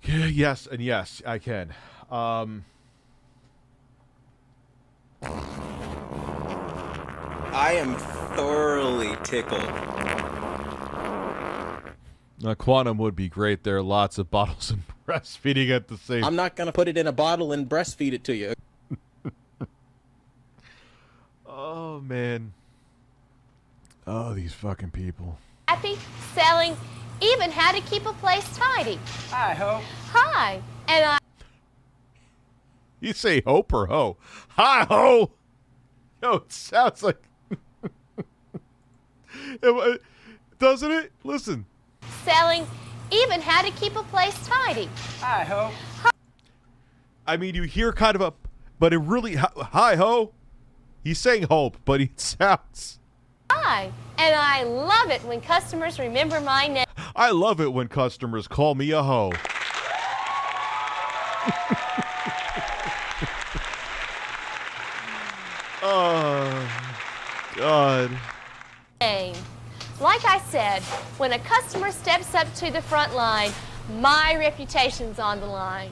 Yes, and yes, I can. I am thoroughly tickled. Quantum would be great. There are lots of bottles and breastfeeding at the same. I'm not going to put it in a bottle and breastfeed it to you. Oh, man. Oh, these fucking people. Happy, selling, even how to keep a place tidy. Hi, Ho. Hi, and I... You say hope or ho? Hi, ho! Yo, it sounds like... Doesn't it? Listen. Selling, even how to keep a place tidy. Hi, Ho. I mean, you hear kind of a... But it really... Hi, ho! He's saying hope, but it sounds... Hi, and I love it when customers remember my name. I love it when customers call me a hoe. Oh, God. Like I said, when a customer steps up to the front line, my reputation's on the line.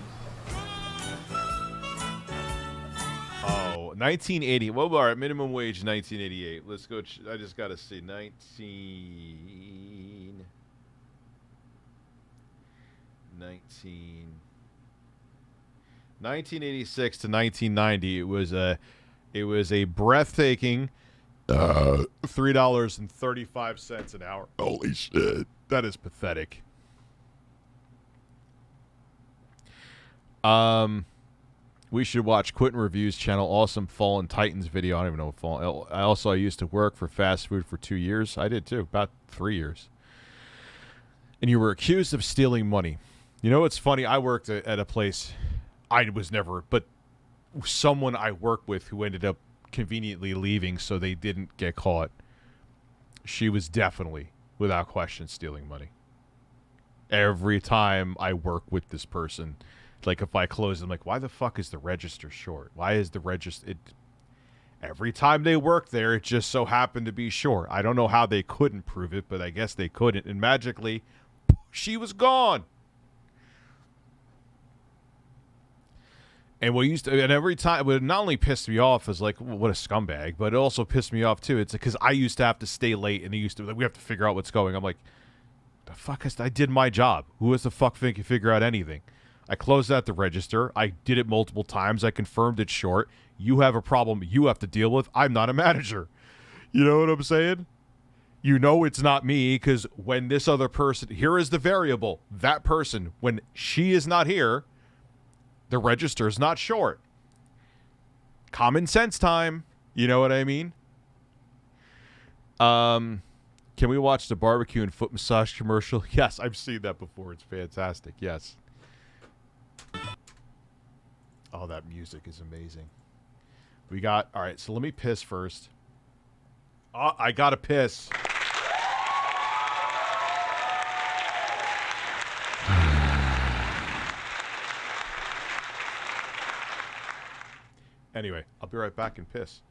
Oh, 1980. Well, all right, minimum wage 1988. Let's go. I just got to see 1986 to 1990. It was a breathtaking $3.35 an hour. Holy shit. That is pathetic. We should watch Quentin Review's channel. Awesome Fallen Titans video. I don't even know what Fallen. I used to work for fast food for 2 years. I did too, about 3 years. And you were accused of stealing money. You know what's funny? I worked at a place. I was never, but someone I worked with who ended up conveniently leaving so they didn't get caught. She was definitely, without question, stealing money. Every time I work with this person, like if I close, I'm like, why the fuck is the register short? Why is the register... Every time they worked there, it just so happened to be short. I don't know how they couldn't prove it, but I guess they couldn't. And magically, she was gone. And every time, it not only pissed me off as like, what a scumbag, but it also pissed me off too. It's because I used to have to stay late, and we have to figure out what's going. I'm like, the fuck I did my job. Who is the fuck think you figure out anything? I closed out the register. I did it multiple times. I confirmed it's short. You have a problem you have to deal with. I'm not a manager. You know what I'm saying? You know it's not me because when this other person, here is the variable. That person, when she is not here, the register is not short. Common sense time. You know what I mean? Can we watch the barbecue and foot massage commercial? Yes, I've seen that before. It's fantastic. Yes. Oh, that music is amazing. All right, so let me piss first. Oh, I gotta piss. Anyway, I'll be right back and piss.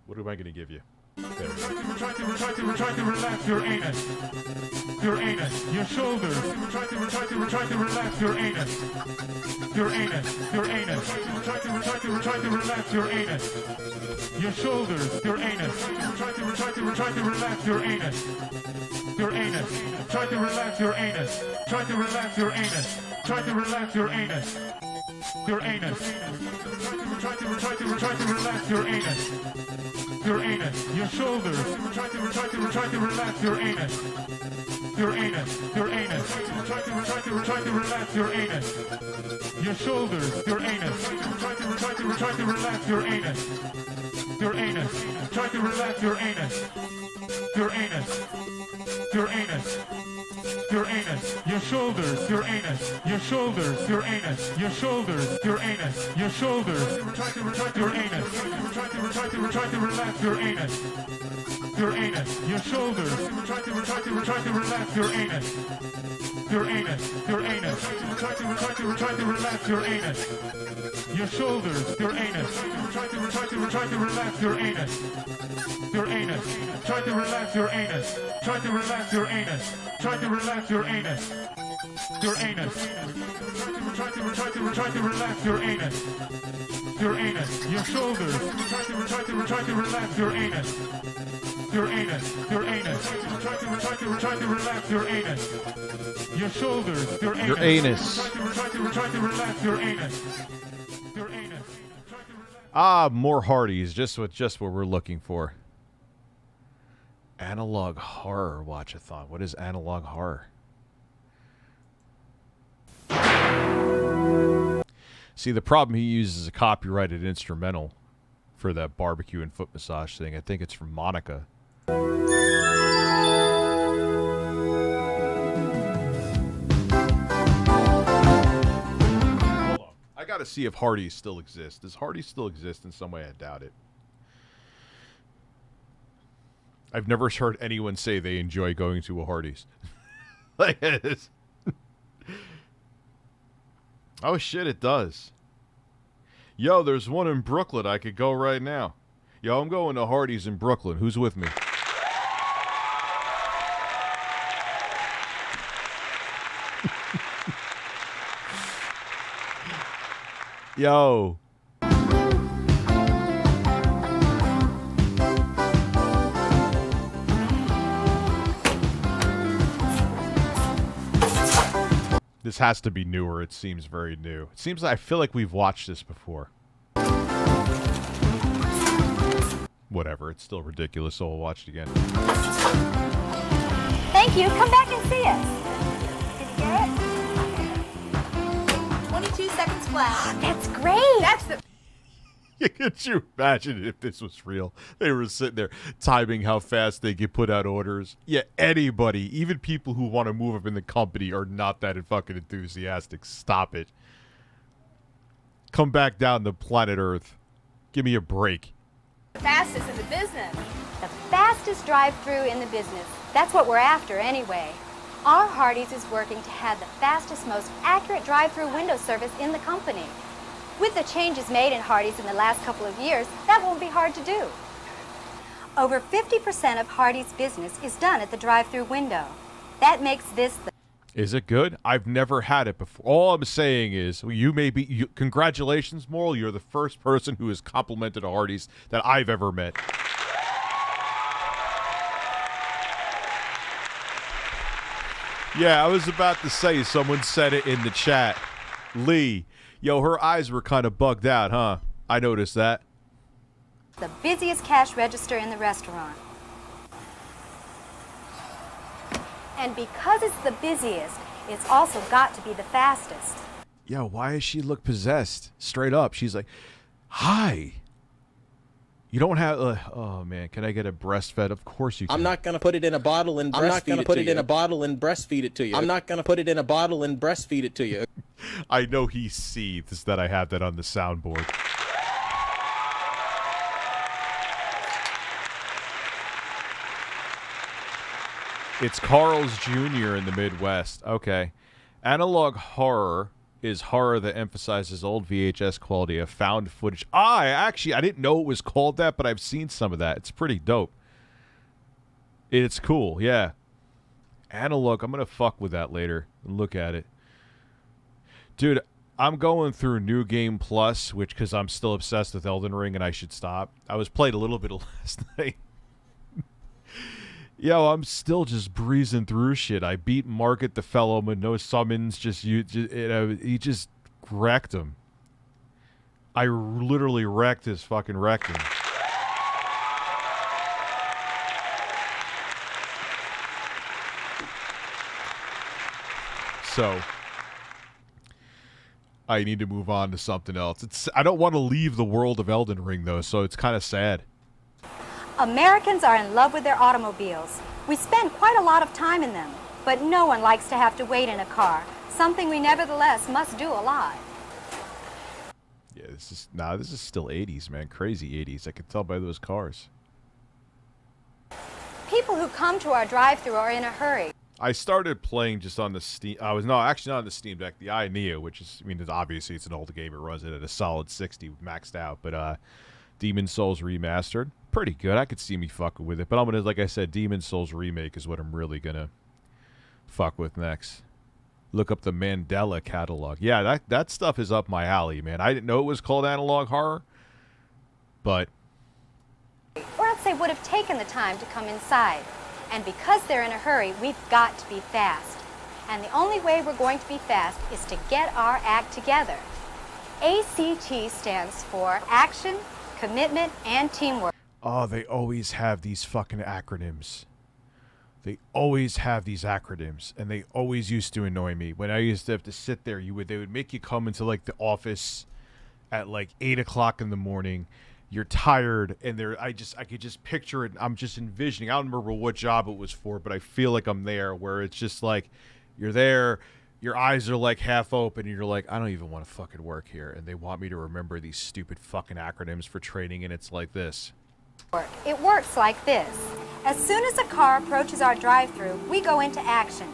What am I going to give you? There we go. Try to relax your anus. Your anus. Your shoulders. Try to relax your anus. Your anus. Your anus. Try to relax your anus. Your shoulders. Your anus. Try to relax your anus. Your anus. Try to relax your anus. Try to relax your anus. Try to relax your anus. Your anus. Try to relax your anus. Your anus. Your shoulders. Try to relax your anus. Your anus. Your anus. Try to relax your anus. Your shoulders. Your anus. Try to relax your anus. Your anus. Try to relax your anus. Your anus. Your anus. Your anus. Your shoulders, your anus, your shoulders, your anus, your shoulders, your anus, your shoulders. Retract your anus. Retract to relax your anus. Your anus, your shoulders. Retract to relax your anus. Your anus, your anus. Retract to relax your anus. Your shoulders, your anus. Retract to relax your anus. Your anus. Try to relax your anus. Try to relax your anus. Try to relax your anus. Your anus. Try to relax your anus. Your anus. Your shoulders. Try to relax your anus. Your anus. Your anus. Try to relax your anus. Your shoulders. Your anus. Your anus. Try to relax your anus. Your anus. Ah, more Hardys. Just what we're looking for. Analog horror watch-a-thon. What is analog horror? See, the problem, he uses a copyrighted instrumental for that barbecue and foot massage thing. I think it's from Monica. Hold on. I gotta see if Hardee's still exists. Does Hardee's still exist in some way? I doubt it. I've never heard anyone say they enjoy going to a Hardee's. Like this. Oh shit, it does. Yo, there's one in Brooklyn. I could go right now. Yo, I'm going to Hardee's in Brooklyn. Who's with me? Yo. This has to be newer. It seems very new. It seems like I feel like we've watched this before. Whatever. It's still ridiculous, so we'll watch it again. Thank you. Come back and see us. Did you get it? 22 seconds flat. That's great. That's the... Could you imagine if this was real? They were sitting there timing how fast they could put out orders. Yeah, anybody, even people who want to move up in the company, are not that fucking enthusiastic. Stop it. Come back down to planet Earth. Give me a break. The fastest in the business. The fastest drive-through in the business. That's what we're after anyway. Our Hardee's is working to have the fastest, most accurate drive-through window service in the company. With the changes made in Hardee's in the last couple of years, that won't be hard to do. Over 50% of Hardee's business is done at the drive-through window. That makes this the... Is it good? I've never had it before. All I'm saying is, congratulations, Moral. You're the first person who has complimented a Hardee's that I've ever met. Yeah, I was about to say, someone said it in the chat. Lee. Yo, her eyes were kind of bugged out, huh? I noticed that. The busiest cash register in the restaurant. And because it's the busiest, it's also got to be the fastest. Yo, why does she look possessed? Straight up. She's like, hi. You don't have... oh, man. Can I get a breastfed? Of course you can. I'm not going to put it in a bottle and breastfeed it to you. I'm not going to put it in a bottle and breastfeed it to you. I'm not going to put it in a bottle and breastfeed it to you. I know he seethes that I have that on the soundboard. It's Carl's Jr. in the Midwest. Okay. Analog horror is horror that emphasizes old VHS quality of found footage. I didn't know it was called that, but I've seen some of that. It's pretty dope. It's cool, yeah. Analog, I'm going to fuck with that later and look at it. Dude, I'm going through New Game Plus, because I'm still obsessed with Elden Ring and I should stop. I was playing a little bit last night. Yo, I'm still just breezing through shit. I beat Market the Fellow with no summons. He just wrecked him. I literally wrecked his fucking rectum. So I need to move on to something else. I don't want to leave the world of Elden Ring, though, so it's kind of sad. Americans are in love with their automobiles. We spend quite a lot of time in them. But no one likes to have to wait in a car, something we nevertheless must do a lot. Yeah, this is still 80s, man. Crazy 80s. I can tell by those cars. People who come to our drive-thru are in a hurry. I started playing just on the Steam. Actually not on the Steam Deck, the iNeo, which is, I mean, obviously it's an old game. It runs it at a solid 60 maxed out. But Demon Souls Remastered, pretty good. I could see me fucking with it. But I'm gonna, like I said, Demon Souls Remake is what I'm really gonna fuck with next. Look up the Mandela catalog. Yeah, that stuff is up my alley, man. I didn't know it was called analog horror, but Or else they would have taken the time to come inside. And because they're in a hurry, we've got to be fast. And the only way we're going to be fast is to get our act together. ACT stands for Action, Commitment, and Teamwork. oh, they always have these fucking acronyms. They always have these acronyms, and they always used to annoy me. When I used to have to sit there, they would make you come into like the office at like 8 o'clock in the morning. You're tired, and I could just picture it. I'm just envisioning. I don't remember what job it was for, but I feel like I'm there, where it's just like you're there, your eyes are like half open, and you're like, I don't even want to fucking work here. And they want me to remember these stupid fucking acronyms for training, and it's like this. It works like this. As soon as a car approaches our drive-thru, we go into action.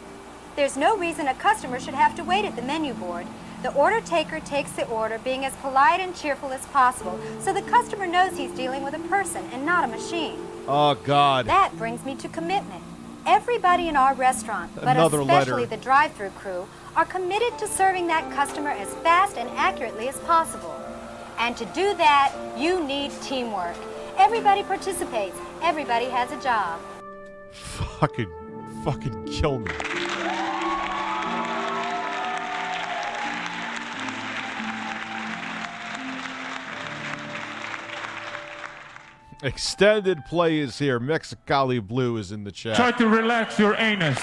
There's no reason a customer should have to wait at the menu board. The order taker takes the order, being as polite and cheerful as possible, so the customer knows he's dealing with a person and not a machine. Oh, God. That brings me to commitment. Everybody in our restaurant, but Another especially letter. the drive-thru crew, are committed to serving that customer as fast and accurately as possible. And to do that, you need teamwork. Everybody participates. Everybody has a job. Fucking kill me. Extended play is here. Mexicali Blue is in the chat. Try to relax your anus.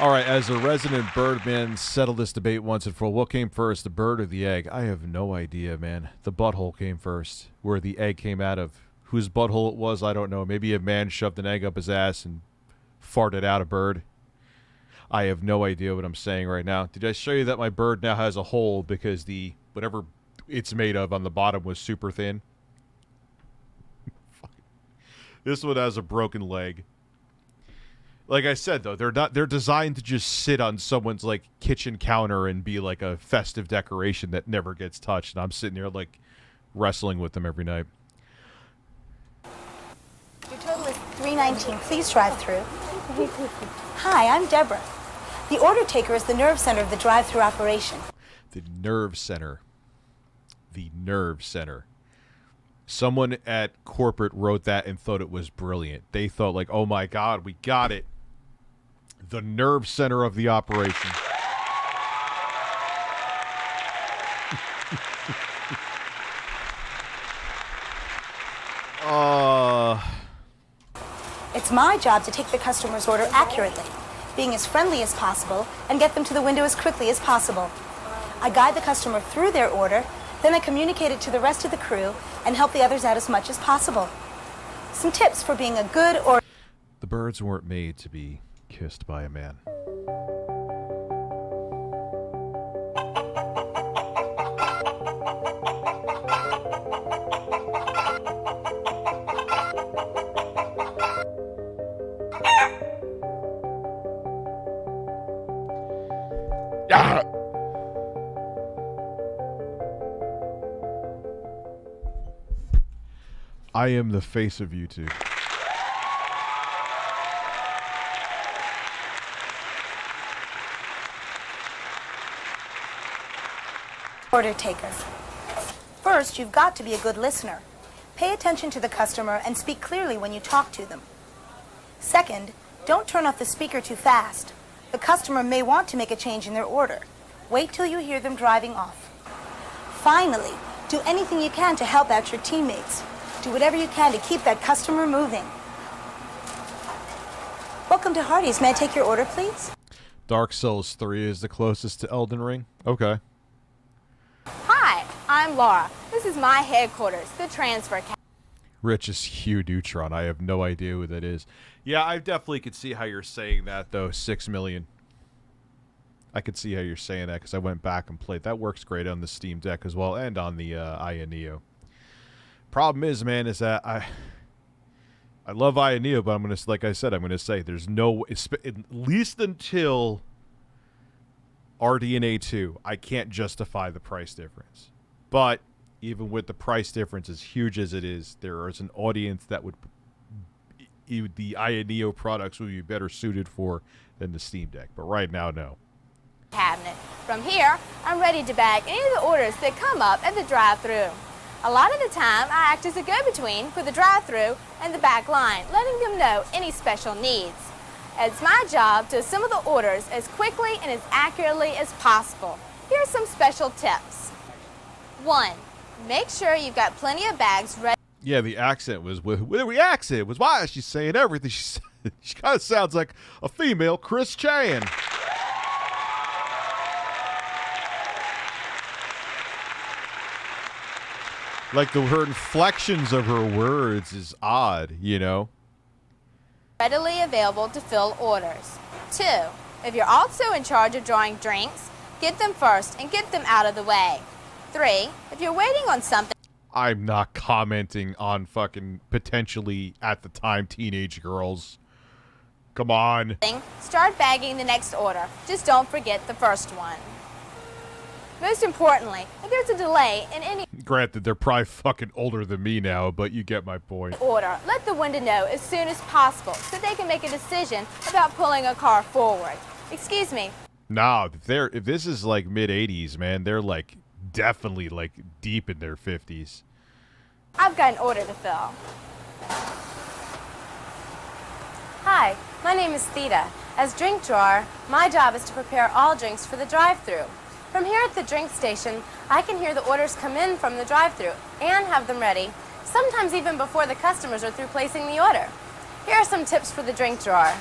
All right, as a resident Birdman, settle this debate once and for all. What came first, the bird or the egg? I have no idea, man. The butthole came first. Where the egg came out of. Whose butthole it was, I don't know. Maybe a man shoved an egg up his ass and farted out a bird. I have no idea what I'm saying right now. Did I show you that my bird now has a hole because the whatever it's made of on the bottom was super thin? This one has a broken leg. Like I said, though, they're designed to just sit on someone's like kitchen counter and be like a festive decoration that never gets touched. And I'm sitting there like wrestling with them every night. Your total is $3.19. Please drive through. Hi, I'm Deborah. The order taker is the nerve center of the drive-through operation. The nerve center. The nerve center. Someone at corporate wrote that and thought it was brilliant. They thought like, oh my God, we got it. The nerve center of the operation. It's my job to take the customer's order accurately, being as friendly as possible, and get them to the window as quickly as possible. I guide the customer through their order, then I communicate it to the rest of the crew and help the others out as much as possible. Some tips for being a good or... The birds weren't made to be kissed by a man. I am the face of YouTube. order taker. First, you've got to be a good listener. Pay attention to the customer and speak clearly when you talk to them. Second, don't turn off the speaker too fast. The customer may want to make a change in their order. Wait till you hear them driving off. Finally, do anything you can to help out your teammates. Do whatever you can to keep that customer moving. Welcome to Hardee's. May I take your order, please? Dark Souls 3 is the closest to Elden Ring? Okay. Hi, I'm Laura. This is my headquarters, the transfer Rich is Hugh Neutron. I have no idea who that is. Yeah, I definitely could see how you're saying that, though. 6 million. I could see how you're saying that because I went back and played. That works great on the Steam Deck as well and on the Aya Neo. Problem is, man, is that I love Aya Neo, but I'm gonna, like I said, I'm gonna say there's no, at least until RDNA 2, I can't justify the price difference. But even with the price difference as huge as it is, there is an audience that would the Aya Neo products would be better suited for than the Steam Deck. But right now, no. Cabinet. From here, I'm ready to bag any of the orders that come up at the drive-thru. A lot of the time, I act as a go-between for the drive-thru and the back line, letting them know any special needs. It's my job to assemble the orders as quickly and as accurately as possible. Here are some special tips. 1. Make sure you've got plenty of bags ready. Yeah, the accent was why she's saying everything she said. She kind of sounds like a female Chris Chan. Like her inflections of her words is odd, you know? Readily available to fill orders. 2. If you're also in charge of drawing drinks, get them first and get them out of the way. 3. If you're waiting on something, I'm not commenting on fucking potentially at the time teenage girls. Come on. Start bagging the next order. Just don't forget the first one. Most importantly, if there's a delay in any Granted, they're probably fucking older than me now, but you get my point. order, let the window know as soon as possible so they can make a decision about pulling a car forward. Excuse me. Nah, if this is like mid-80s, man, they're like definitely like deep in their 50s. I've got an order to fill. Hi, my name is Theta. As drink drawer, my job is to prepare all drinks for the drive-thru. From here at the drink station, I can hear the orders come in from the drive-thru and have them ready, sometimes even before the customers are through placing the order. Here are some tips for the drink drawer.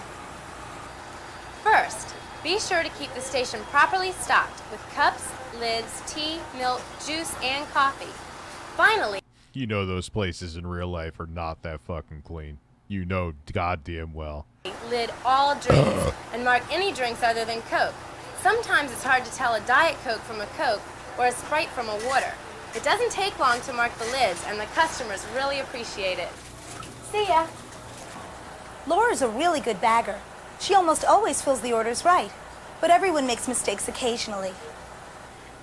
First, be sure to keep the station properly stocked with cups, lids, tea, milk, juice, and coffee. Finally, You know those places in real life are not that fucking clean. You know goddamn well. lid all drinks and mark any drinks other than Coke. Sometimes it's hard to tell a Diet Coke from a Coke or a Sprite from a water. It doesn't take long to mark the lids, and the customers really appreciate it. See ya. Laura's a really good bagger. She almost always fills the orders right, but everyone makes mistakes occasionally.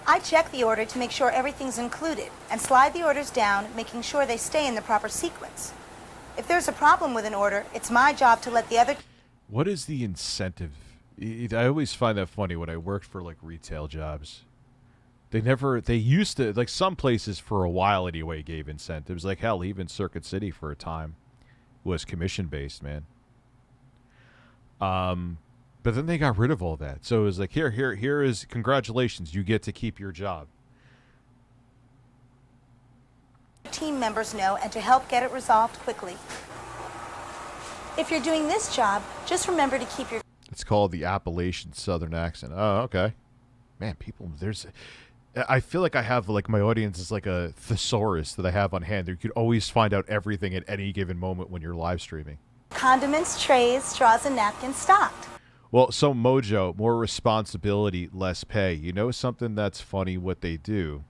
I check the order to make sure everything's included and slide the orders down, making sure they stay in the proper sequence. If there's a problem with an order, it's my job to let the other... What is the incentive? I always find that funny when I worked for like retail jobs. They used to, like some places for a while anyway, gave incentives. Like hell, even Circuit City for a time was commission based, man. But then they got rid of all that. So it was like, here is congratulations, you get to keep your job. team members know and to help get it resolved quickly. If you're doing this job, just remember to keep your... It's called the Appalachian Southern accent. Oh, okay. Man, I feel like I have, like, my audience is like a thesaurus that I have on hand. You could always find out everything at any given moment when you're live streaming. Condiments, trays, straws, and napkins stocked. Well, so Mojo, more responsibility, less pay. You know something that's funny what they do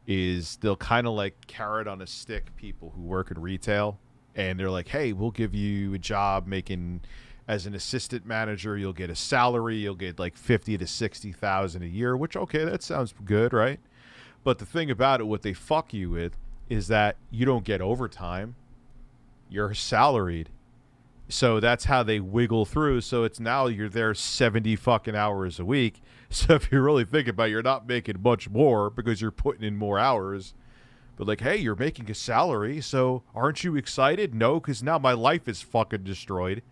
is they'll kind of like carrot on a stick people who work in retail, and they're like, hey, we'll give you a job making, as an assistant manager, you'll get a salary, you'll get like 50 to 60,000 a year, which, okay, that sounds good, right? But the thing about it, what they fuck you with is that you don't get overtime. You're salaried. So that's how they wiggle through. So it's now you're there 70 fucking hours a week. So if you really think about it, you're not making much more because you're putting in more hours. But like, hey, you're making a salary, so aren't you excited? No, because now my life is fucking destroyed.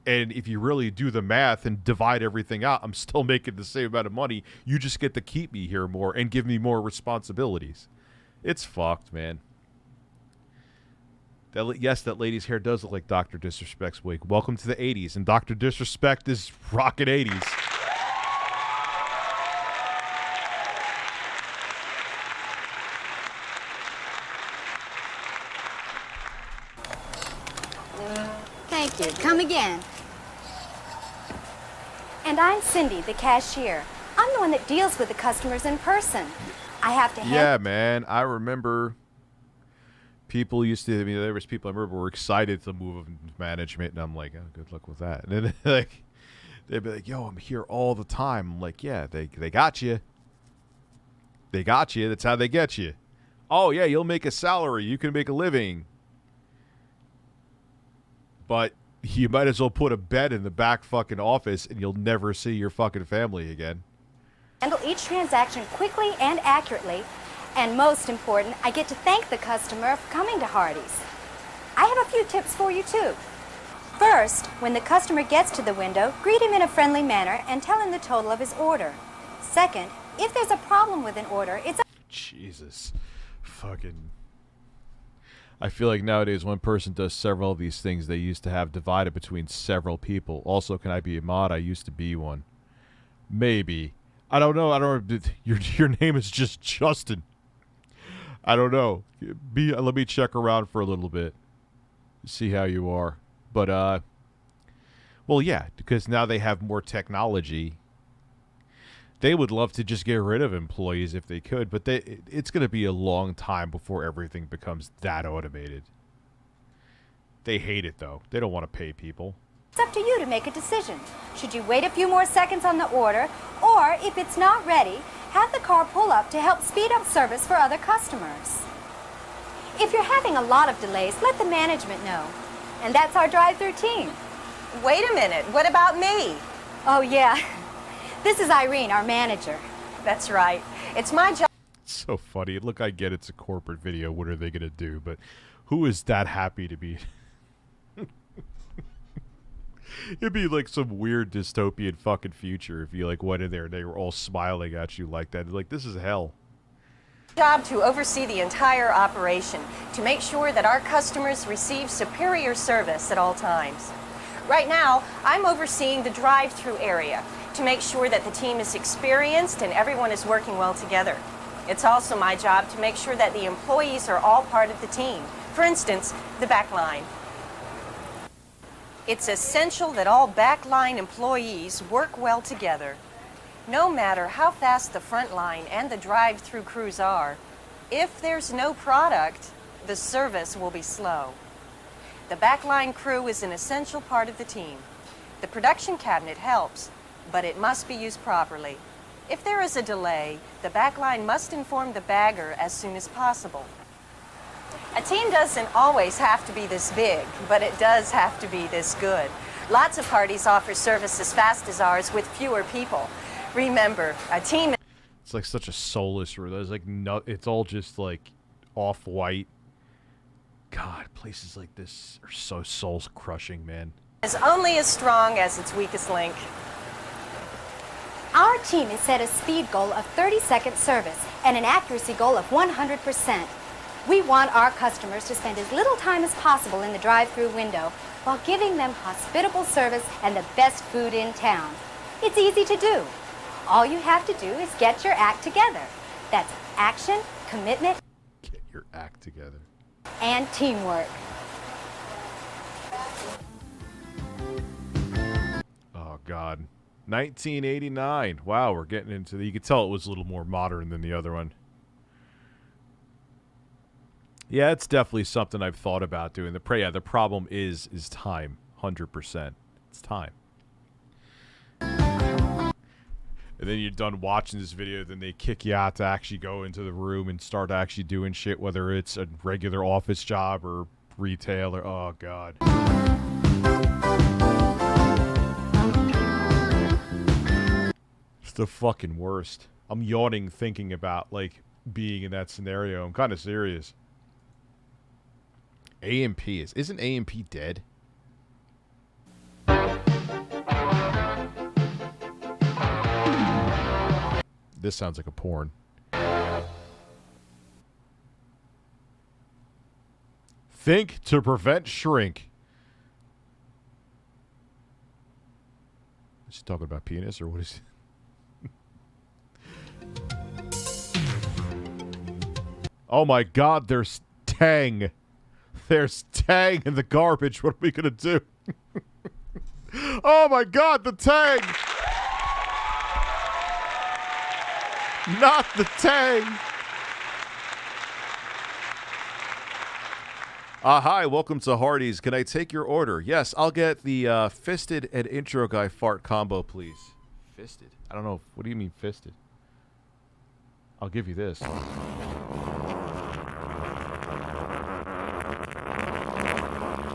And if you really do the math and divide everything out, I'm still making the same amount of money. You just get to keep me here more and give me more responsibilities. It's fucked, man. Yes, that lady's hair does look like Dr. Disrespect's wig. Welcome to the 80s, and Dr. Disrespect is rockin' 80s. Thank you. Come again. And I'm Cindy, the cashier. I'm the one that deals with the customers in person. I have to Yeah, man. I remember people used to, I mean, there was people I remember were excited to move into management, and I'm like, oh, good luck with that. And then, like, they'd be like, yo, I'm here all the time. I'm like, yeah, they got you. They got you. That's how they get you. Oh, yeah, you'll make a salary. You can make a living. But you might as well put a bed in the back fucking office, and you'll never see your fucking family again. handle each transaction quickly and accurately. And most important, I get to thank the customer for coming to Hardee's. I have a few tips for you too. First, when the customer gets to the window, greet him in a friendly manner and tell him the total of his order. Second, if there's a problem with an order, it's Jesus. Fucking. I feel like nowadays one person does several of these things they used to have divided between several people. Also, can I be a mod? I used to be one. Maybe. I don't know. I don't know. Your name is just Justin. I don't know. Let me check around for a little bit. See how you are. But, well, yeah, because now they have more technology. They would love to just get rid of employees if they could, but it's going to be a long time before everything becomes that automated. They hate it, though. They don't want to pay people. It's up to you to make a decision. Should you wait a few more seconds on the order, or if it's not ready, have the car pull up to help speed up service for other customers. If you're having a lot of delays, let the management know. And that's our drive-thru team. Wait a minute, what about me? Oh, yeah. This is Irene, our manager. That's right. It's my job. It's so funny. Look, I get it's a corporate video. What are they going to do? But who is that happy to be? It'd be like some weird dystopian fucking future if you like went in there and they were all smiling at you like that. Like, this is hell. Job to oversee the entire operation, to make sure that our customers receive superior service at all times. Right now, I'm overseeing the drive-through area to make sure that the team is experienced and everyone is working well together. It's also my job to make sure that the employees are all part of the team. For instance, the back line. It's essential that all backline employees work well together. No matter how fast the front line and the drive-through crews are, if there's no product, the service will be slow. The backline crew is an essential part of the team. The production cabinet helps, but it must be used properly. If there is a delay, the backline must inform the bagger as soon as possible. A team doesn't always have to be this big, but it does have to be this good. Lots of parties offer service as fast as ours with fewer people. Remember, a team... It's like such a soulless room. There's like no, it's all just like off-white. God, places like this are so soul-crushing, man. ...is only as strong as its weakest link. Our team has set a speed goal of 30-second service and an accuracy goal of 100%. We want our customers to spend as little time as possible in the drive-through window while giving them hospitable service and the best food in town. It's easy to do. All you have to do is get your act together. That's action, commitment, get your act together, and teamwork. Oh, God. 1989. Wow, we're getting into the... You could tell it was a little more modern than the other one. Yeah, it's definitely something I've thought about doing. The problem is time. 100%. It's time. And then you're done watching this video, then they kick you out to actually go into the room and start actually doing shit, whether it's a regular office job or retail or... Oh, God. It's the fucking worst. I'm yawning thinking about, like, being in that scenario. I'm kind of serious. AMP isn't AMP dead? This sounds like a porn. Think to prevent shrink. Is he talking about penis or what is he? Oh my God, there's Tang. There's Tang in the garbage. What are we going to do? Oh, my God, the Tang. Not the Tang. Hi, welcome to Hardee's. Can I take your order? Yes, I'll get the fisted and intro guy fart combo, please. Fisted? I don't know. What do you mean fisted? I'll give you this.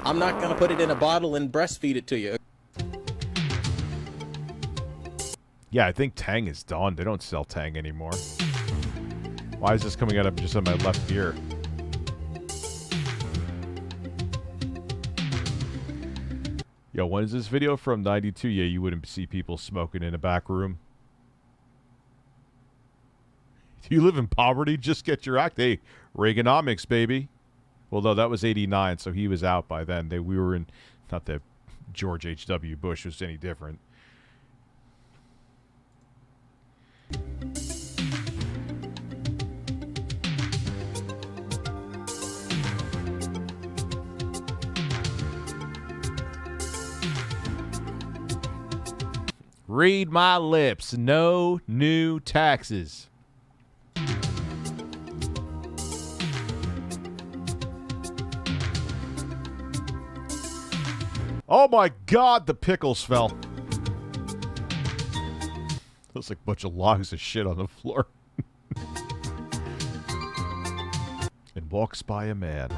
I'm not going to put it in a bottle and breastfeed it to you. Yeah, I think Tang is done. They don't sell Tang anymore. Why is this coming out of just on my left ear? Yo, when is this video from? 92? Yeah, you wouldn't see people smoking in a back room. Do you live in poverty? Just get your act. Hey, Reaganomics, baby. Well, though that was 89, so he was out by then. We were in, not that George H.W. Bush was any different. Read my lips. No new taxes. Oh my God, the pickles fell. Looks like a bunch of logs of shit on the floor. And walks by a man.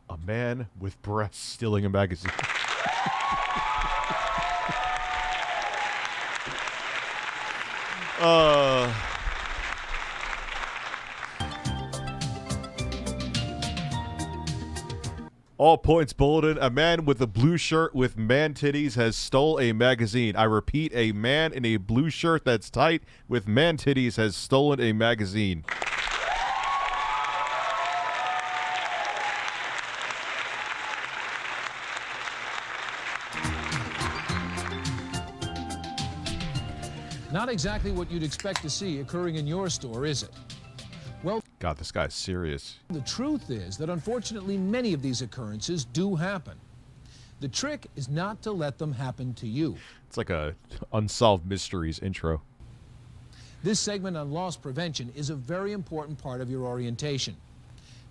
A man with breasts stealing a magazine. All points bulletin. A man with a blue shirt with man titties has stole a magazine. I repeat, a man in a blue shirt that's tight with man titties has stolen a magazine. Not exactly what you'd expect to see occurring in your store, is it? Well, God, this guy's serious. The truth is that unfortunately many of these occurrences do happen. The trick is not to let them happen to you. It's like a Unsolved Mysteries intro. This segment on loss prevention is a very important part of your orientation.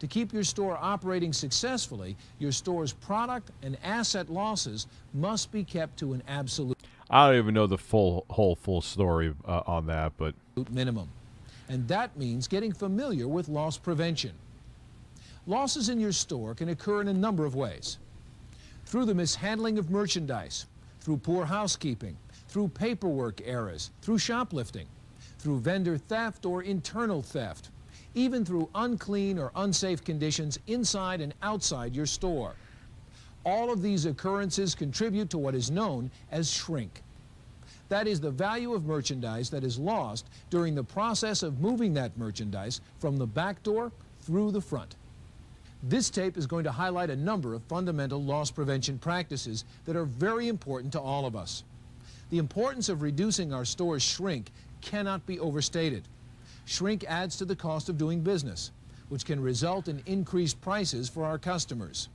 To keep your store operating successfully, your store's product and asset losses must be kept to an absolute I don't even know the full story on that, but minimum. And that means getting familiar with loss prevention. Losses in your store can occur in a number of ways. Through the mishandling of merchandise, through poor housekeeping, through paperwork errors, through shoplifting, through vendor theft or internal theft, even through unclean or unsafe conditions inside and outside your store. All of these occurrences contribute to what is known as shrink. That is the value of merchandise that is lost during the process of moving that merchandise from the back door through the front. This tape is going to highlight a number of fundamental loss prevention practices that are very important to all of us. The importance of reducing our store's shrink cannot be overstated. Shrink adds to the cost of doing business, which can result in increased prices for our customers.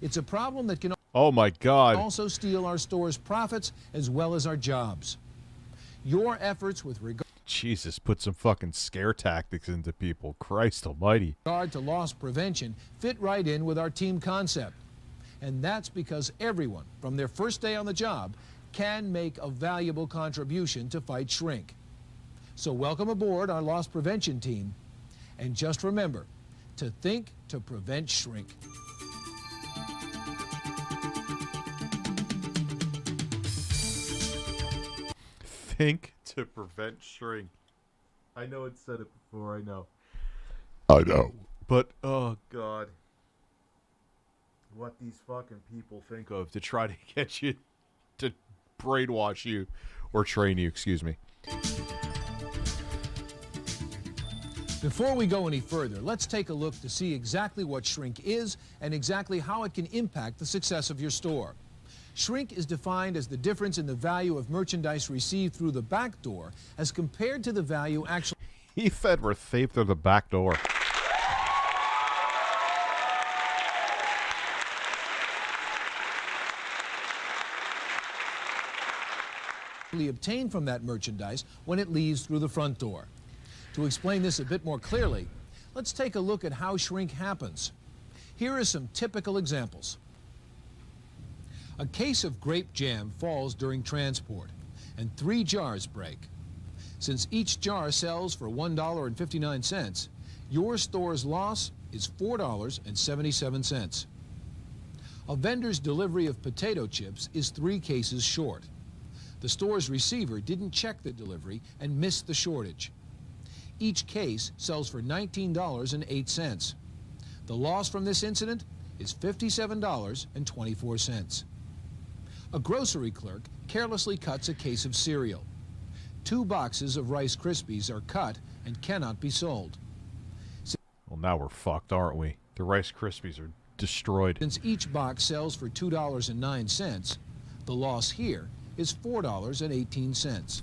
It's a problem that can oh my God. also steal our store's profits as well as our jobs. Your efforts with regard Jesus, put some fucking scare tactics into people. Christ almighty. To loss prevention fit right in with our team concept. And that's because everyone, from their first day on the job, can make a valuable contribution to fight shrink. So welcome aboard our loss prevention team. And just remember to think to prevent shrink. Think to prevent shrink. I know it said it before, I know. But, oh, God. What these fucking people think of to try to get you, to brainwash you, or train you, excuse me. Before we go any further, let's take a look to see exactly what shrink is and exactly how it can impact the success of your store. Shrink is defined as the difference in the value of merchandise received through the back door as compared to the value actually... He fed were saved through the back door. actually obtained from that merchandise when it leaves through the front door. To explain this a bit more clearly, let's take a look at how shrink happens. Here are some typical examples. A case of grape jam falls during transport, and 3 jars break. Since each jar sells for $1.59, your store's loss is $4.77. A vendor's delivery of potato chips is 3 cases short. The store's receiver didn't check the delivery and missed the shortage. Each case sells for $19.08. The loss from this incident is $57.24. A grocery clerk carelessly cuts a case of cereal. 2 boxes of Rice Krispies are cut and cannot be sold. Well, now we're fucked, aren't we? The Rice Krispies are destroyed. Since each box sells for $2.09, the loss here is $4.18.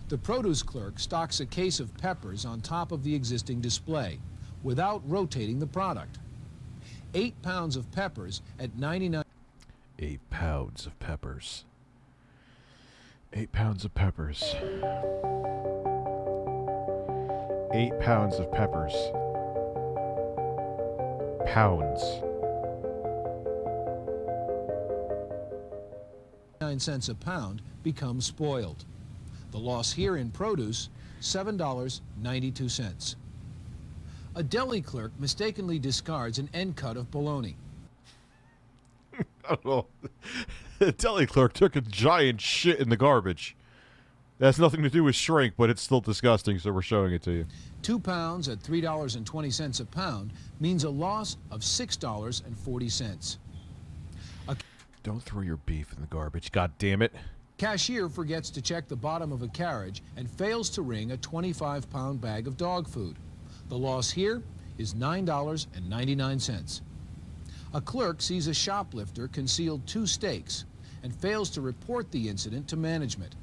The produce clerk stocks a case of peppers on top of the existing display without rotating the product. 8 pounds of peppers at 99. 8 pounds of peppers. 8 pounds of peppers. 8 pounds of peppers. Pounds. 9 cents a pound becomes spoiled. The loss here in produce, $7.92. A deli clerk mistakenly discards an end cut of bologna. I don't know. The deli clerk took a giant shit in the garbage. That has nothing to do with shrink, but it's still disgusting, so we're showing it to you. 2 pounds at $3.20 a pound means a loss of $6.40. Don't throw your beef in the garbage, god damn it. Cashier forgets to check the bottom of a carriage and fails to ring a 25-pound bag of dog food. The loss here is $9.99. A clerk sees a shoplifter conceal 2 steaks and fails to report the incident to management.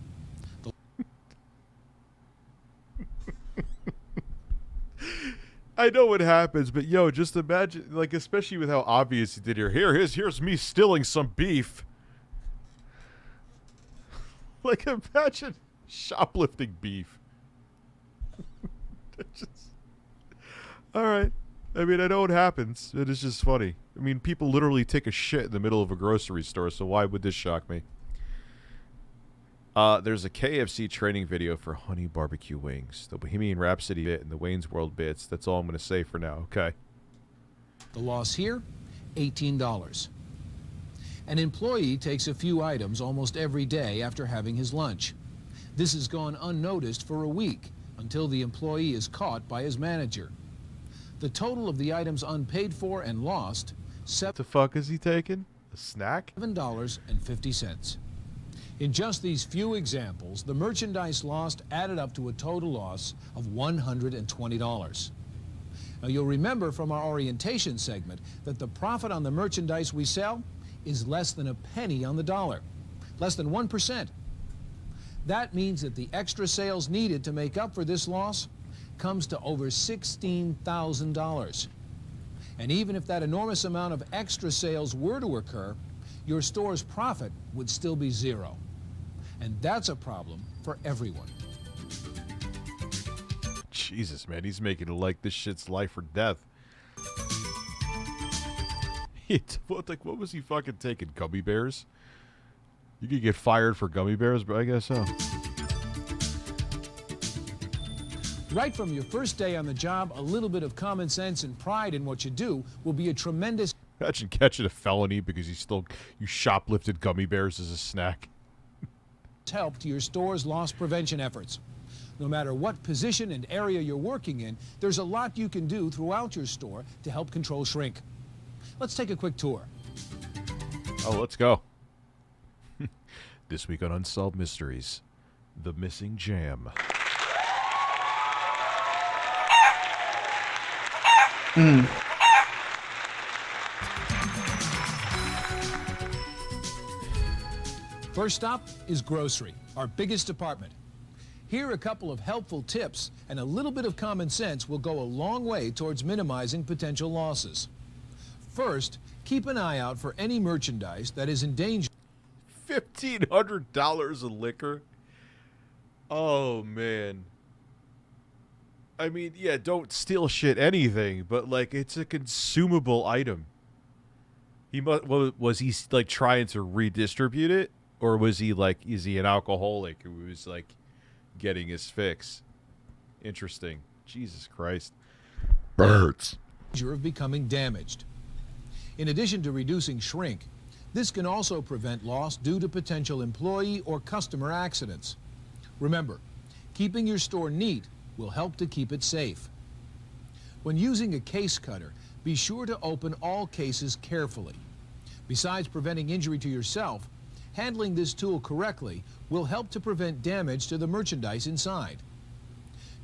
I know what happens, but yo, just imagine, like, especially with how obvious he did here. Here's me stealing some beef. Like, imagine shoplifting beef. All right. I mean, I know it happens. It is just funny. I mean, people literally take a shit in the middle of a grocery store, so why would this shock me? There's a KFC training video for honey barbecue wings. The Bohemian Rhapsody bit and the Wayne's World bits. That's all I'm going to say for now, okay? The loss here, $18. An employee takes a few items almost every day after having his lunch. This has gone unnoticed for a week until the employee is caught by his manager. The total of the items unpaid for and lost, What the fuck is he taking? A snack? $7.50. In just these few examples, the merchandise lost added up to a total loss of $120. Now, you'll remember from our orientation segment that the profit on the merchandise we sell is less than a penny on the dollar, less than 1%. That means that the extra sales needed to make up for this loss comes to over $16,000. And even if that enormous amount of extra sales were to occur, your store's profit would still be 0. And that's a problem for everyone. Jesus, man, he's making it like this shit's life or death. What was he fucking taking? Gummy bears? You could get fired for gummy bears, but I guess so. Right from your first day on the job, a little bit of common sense and pride in what you do will be a tremendous... Imagine catching a felony because you shoplifted gummy bears as a snack. ...help to your store's loss prevention efforts. No matter what position and area you're working in, there's a lot you can do throughout your store to help control shrink. Let's take a quick tour. Oh, let's go. This week on Unsolved Mysteries, the missing jam. First up is grocery, our biggest department. Here, a couple of helpful tips and a little bit of common sense will go a long way towards minimizing potential losses. First, keep an eye out for any merchandise that is in danger. $1,500 of liquor. Oh man. I mean, yeah, don't steal shit anything, but like it's a consumable item. He was he like trying to redistribute it, or was he like, is he an alcoholic who was like getting his fix? Interesting. Jesus Christ. Birds. Of becoming damaged. In addition to reducing shrink, this can also prevent loss due to potential employee or customer accidents. Remember, keeping your store neat will help to keep it safe. When using a case cutter, be sure to open all cases carefully. Besides preventing injury to yourself, handling this tool correctly will help to prevent damage to the merchandise inside.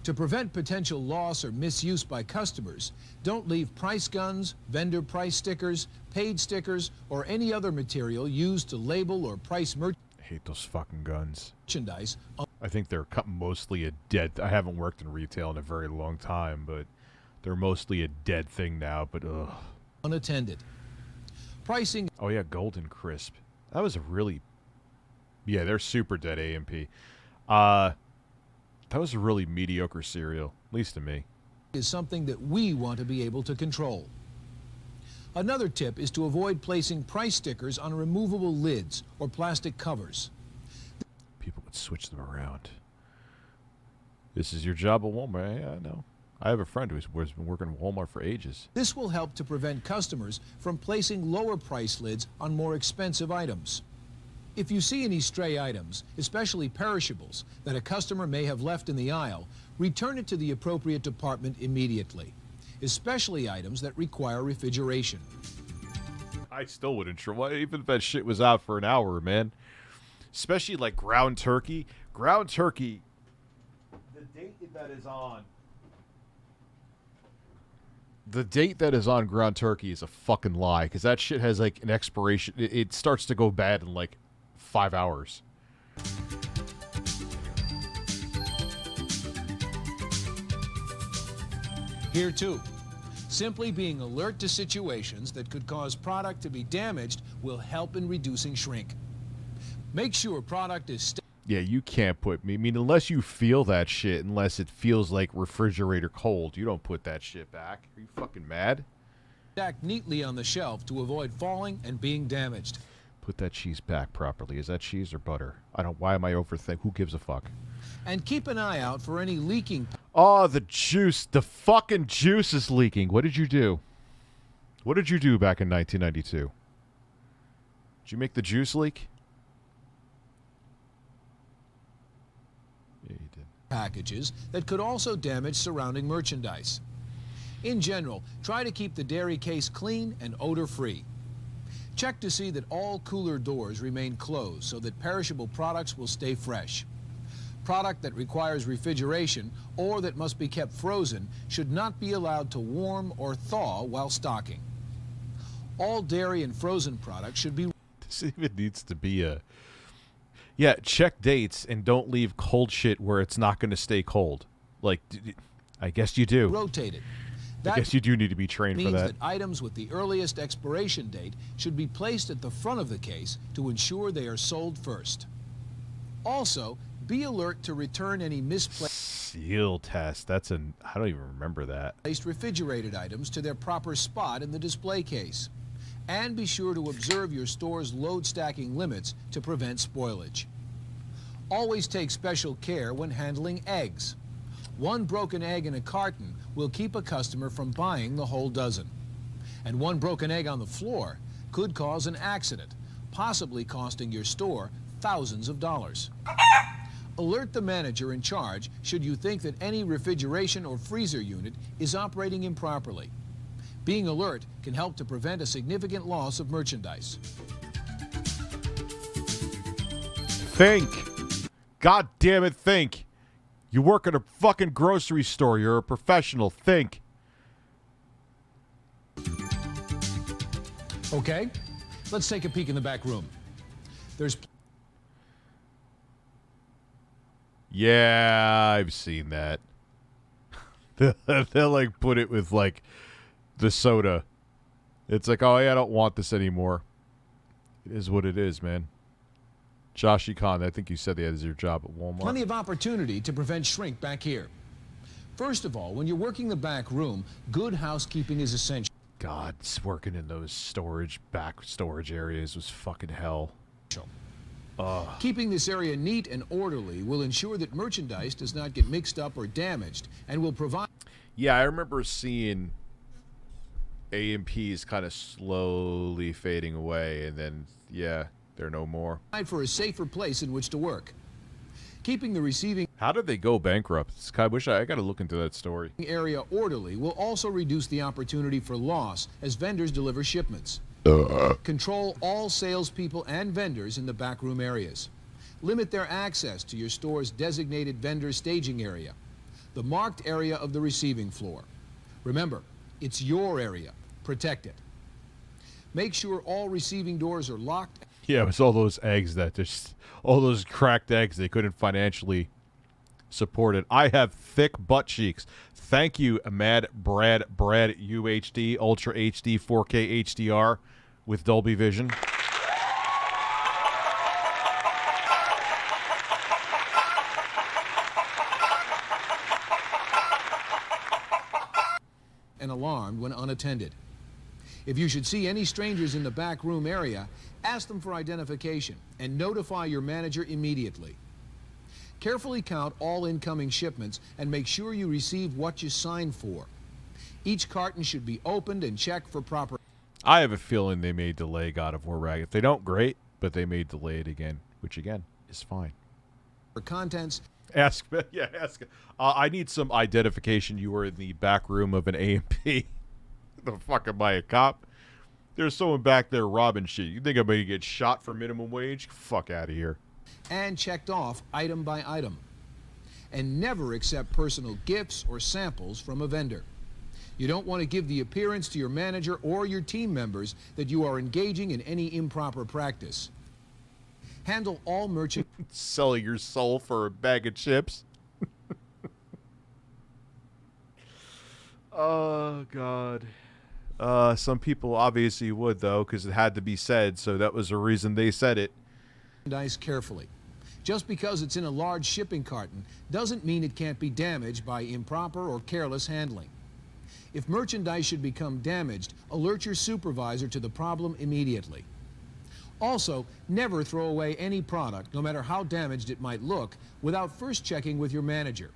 To prevent potential loss or misuse by customers, don't leave price guns, vendor price stickers, paid stickers, or any other material used to label or price merchandise. I hate those fucking guns. I think they're mostly a dead... I haven't worked in retail in a very long time, but they're mostly a dead thing now, but ugh. Unattended. Pricing... Oh yeah, Golden Crisp. That was a really... Yeah, they're super dead AMP. That was a really mediocre cereal, at least to me. Is something that we want to be able to control. Another tip is to avoid placing price stickers on removable lids or plastic covers. People would switch them around. This is your job at Walmart. Yeah, I know. I have a friend who's been working at Walmart for ages. This will help to prevent customers from placing lower price lids on more expensive items. If you see any stray items, especially perishables, that a customer may have left in the aisle, return it to the appropriate department immediately, especially items that require refrigeration. I still wouldn't sure. Why, even if that shit was out for an hour, man. Especially like ground turkey. Ground turkey, the date that is on... The date that is on ground turkey is a fucking lie, because that shit has like an expiration. It starts to go bad in like 5 hours. Here too, simply being alert to situations that could cause product to be damaged will help in reducing shrink. Make sure product is Yeah, you can't put me. I mean, unless you feel that shit, unless it feels like refrigerator cold, you don't put that shit back. Are you fucking mad? Stacked neatly on the shelf to avoid falling and being damaged. Put that cheese back properly. Is that cheese or butter? Why am I overthinking? Who gives a fuck? And keep an eye out for any leaking. Oh, the juice. The fucking juice is leaking. What did you do? What did you do back in 1992? Did you make the juice leak? Yeah, you did. Packages that could also damage surrounding merchandise. In general, try to keep the dairy case clean and odor-free. Check to see that all cooler doors remain closed so that perishable products will stay fresh. Product that requires refrigeration or that must be kept frozen should not be allowed to warm or thaw while stocking. All dairy and frozen products should be... This even needs to be a... Yeah, check dates and don't leave cold shit where it's not going to stay cold. Like, I guess you do. Rotated. I guess you do need to be trained for that. Means that items with the earliest expiration date should be placed at the front of the case to ensure they are sold first. Also, be alert to return any misplaced seal test. I don't even remember that. Refrigerated items to their proper spot in the display case. And be sure to observe your store's load stacking limits to prevent spoilage. Always take special care when handling eggs. One broken egg in a carton will keep a customer from buying the whole dozen. And one broken egg on the floor could cause an accident, possibly costing your store thousands of dollars. Alert the manager in charge should you think that any refrigeration or freezer unit is operating improperly. Being alert can help to prevent a significant loss of merchandise. Think. God damn it, think. You work at a fucking grocery store. You're a professional. Think. Okay, let's take a peek in the back room. There's... Yeah, I've seen that. They'll like put it with like the soda. It's like, oh yeah, I don't want this anymore. It is what it is, man. Joshy Khan, I think you said they had your job at Walmart. Plenty of opportunity to prevent shrink back here. First of all, when you're working the back room, good housekeeping is essential. God, working in those back storage areas was fucking hell. Keeping this area neat and orderly will ensure that merchandise does not get mixed up or damaged and will provide... Yeah, I remember seeing A&Ps kind of slowly fading away, and then, yeah, they're no more. ...for a safer place in which to work. Keeping the receiving... How did they go bankrupt? I wish I got to look into that story. ...area orderly will also reduce the opportunity for loss as vendors deliver shipments. Control all salespeople and vendors in the backroom areas. Limit their access to your store's designated vendor staging area, the marked area of the receiving floor. Remember, it's your area. Protect it. Make sure all receiving doors are locked. Yeah, it was all those eggs all those cracked eggs they couldn't financially support it. I have thick butt cheeks. Thank you, Brad UHD, Ultra HD, 4K HDR with Dolby Vision. And alarmed when unattended. If you should see any strangers in the back room area, ask them for identification and notify your manager immediately. Carefully count all incoming shipments and make sure you receive what you signed for. Each carton should be opened and checked for proper... I have a feeling they may delay God of War Rag. If they don't, great, but they may delay it again, which again is fine. For contents... Ask. I need some identification. You were in the back room of an A&P. The fuck am I, a cop? There's someone back there robbing shit. You think I'm going to get shot for minimum wage? Fuck out of here. And checked off item by item. And never accept personal gifts or samples from a vendor. You don't want to give the appearance to your manager or your team members that you are engaging in any improper practice. Handle all merchant... Selling your soul for a bag of chips. Oh, God. Some people obviously would, though, because it had to be said, so that was the reason they said it. Merchandise carefully. Just because it's in a large shipping carton doesn't mean it can't be damaged by improper or careless handling. If merchandise should become damaged, alert your supervisor to the problem immediately. Also, never throw away any product, no matter how damaged it might look, without first checking with your manager.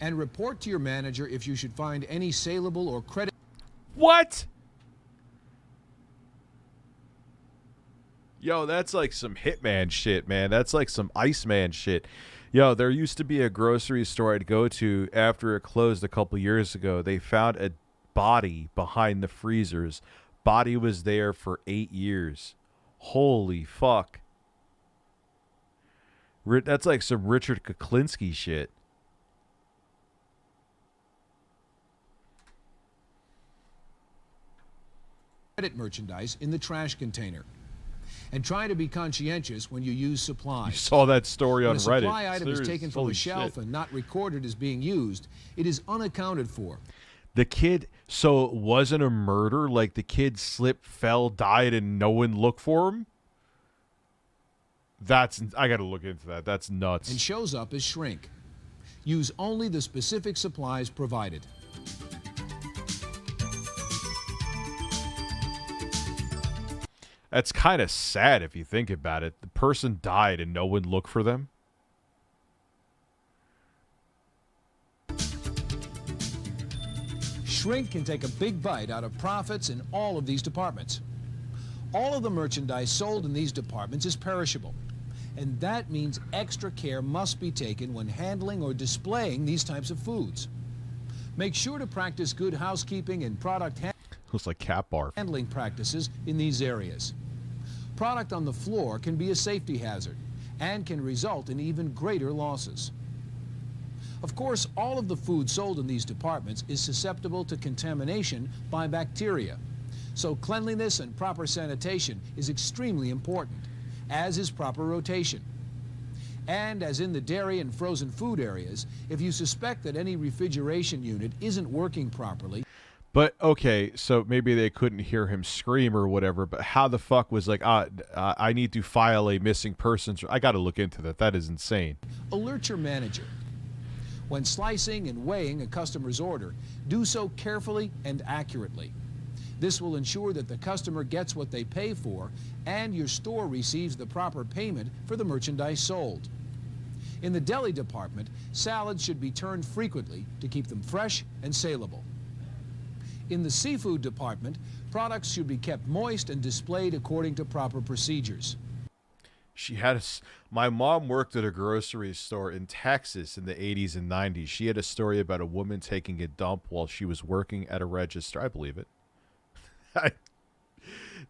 And report to your manager if you should find any saleable or credit... What? Yo, that's like some Hitman shit, man. That's like some Iceman shit. Yo, there used to be a grocery store I'd go to after it closed a couple years ago. They found a body behind the freezers. Body was there for 8 years. Holy fuck. That's like some Richard Kuklinski shit. Credit merchandise in the trash container. And try to be conscientious when you use supplies. You saw that story on Reddit. When a supply item is taken from a shelf and not recorded as being used, it is unaccounted for. The kid, so it wasn't a murder? Like the kid slipped, fell, died, and no one looked for him? I gotta look into that. That's nuts. And shows up as shrink. Use only the specific supplies provided. That's kind of sad if you think about it. The person died and no one looked for them. Shrink can take a big bite out of profits in all of these departments. All of the merchandise sold in these departments is perishable. And that means extra care must be taken when handling or displaying these types of foods. Make sure to practice good housekeeping and product looks like cat barf. Handling practices in these areas. Product on the floor can be a safety hazard and can result in even greater losses. Of course, all of the food sold in these departments is susceptible to contamination by bacteria. So cleanliness and proper sanitation is extremely important, as is proper rotation. And as in the dairy and frozen food areas, if you suspect that any refrigeration unit isn't working properly, But, okay, so maybe they couldn't hear him scream or whatever, but how the fuck was like, I need to file a missing persons? I got to look into that. That is insane. Alert your manager. When slicing and weighing a customer's order, do so carefully and accurately. This will ensure that the customer gets what they pay for and your store receives the proper payment for the merchandise sold. In the deli department, salads should be turned frequently to keep them fresh and saleable. In the seafood department, products should be kept moist and displayed according to proper procedures. My mom worked at a grocery store in Texas in the 80s and 90s. She had a story about a woman taking a dump while she was working at a register. I believe it.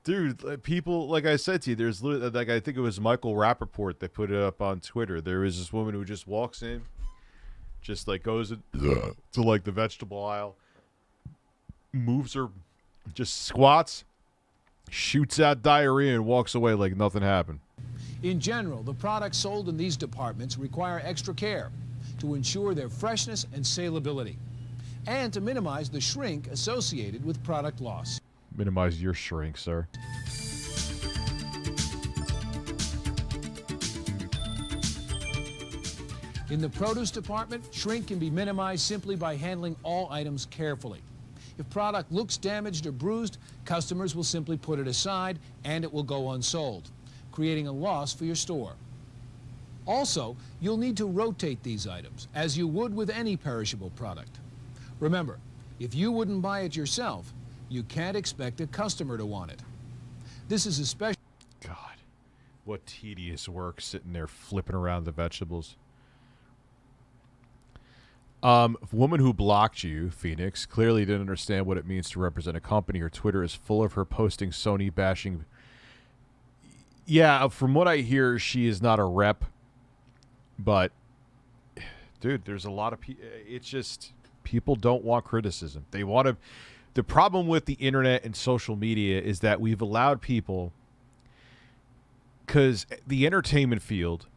Dude, people, like I said to you, there's literally, like, I think it was Michael Rappaport that put it up on Twitter. There was this woman who just walks in, just like goes to like the vegetable aisle, moves her, just squats, shoots out diarrhea, and walks away like nothing happened. In general, the products sold in these departments require extra care to ensure their freshness and salability, and to minimize the shrink associated with product loss. Minimize your shrink, sir. In the produce department, shrink can be minimized simply by handling all items carefully. If product looks damaged or bruised, customers will simply put it aside and it will go unsold, creating a loss for your store. Also, you'll need to rotate these items, as you would with any perishable product. Remember, if you wouldn't buy it yourself, you can't expect a customer to want it. This is especially... God, what tedious work sitting there flipping around the vegetables. Woman who blocked you, Phoenix, clearly didn't understand what it means to represent a company. Her Twitter is full of her posting Sony bashing. Yeah, from what I hear, she is not a rep. But, dude, there's a lot of people. It's just, people don't want criticism. They want to. The problem with the internet and social media is that we've allowed people, because the entertainment field,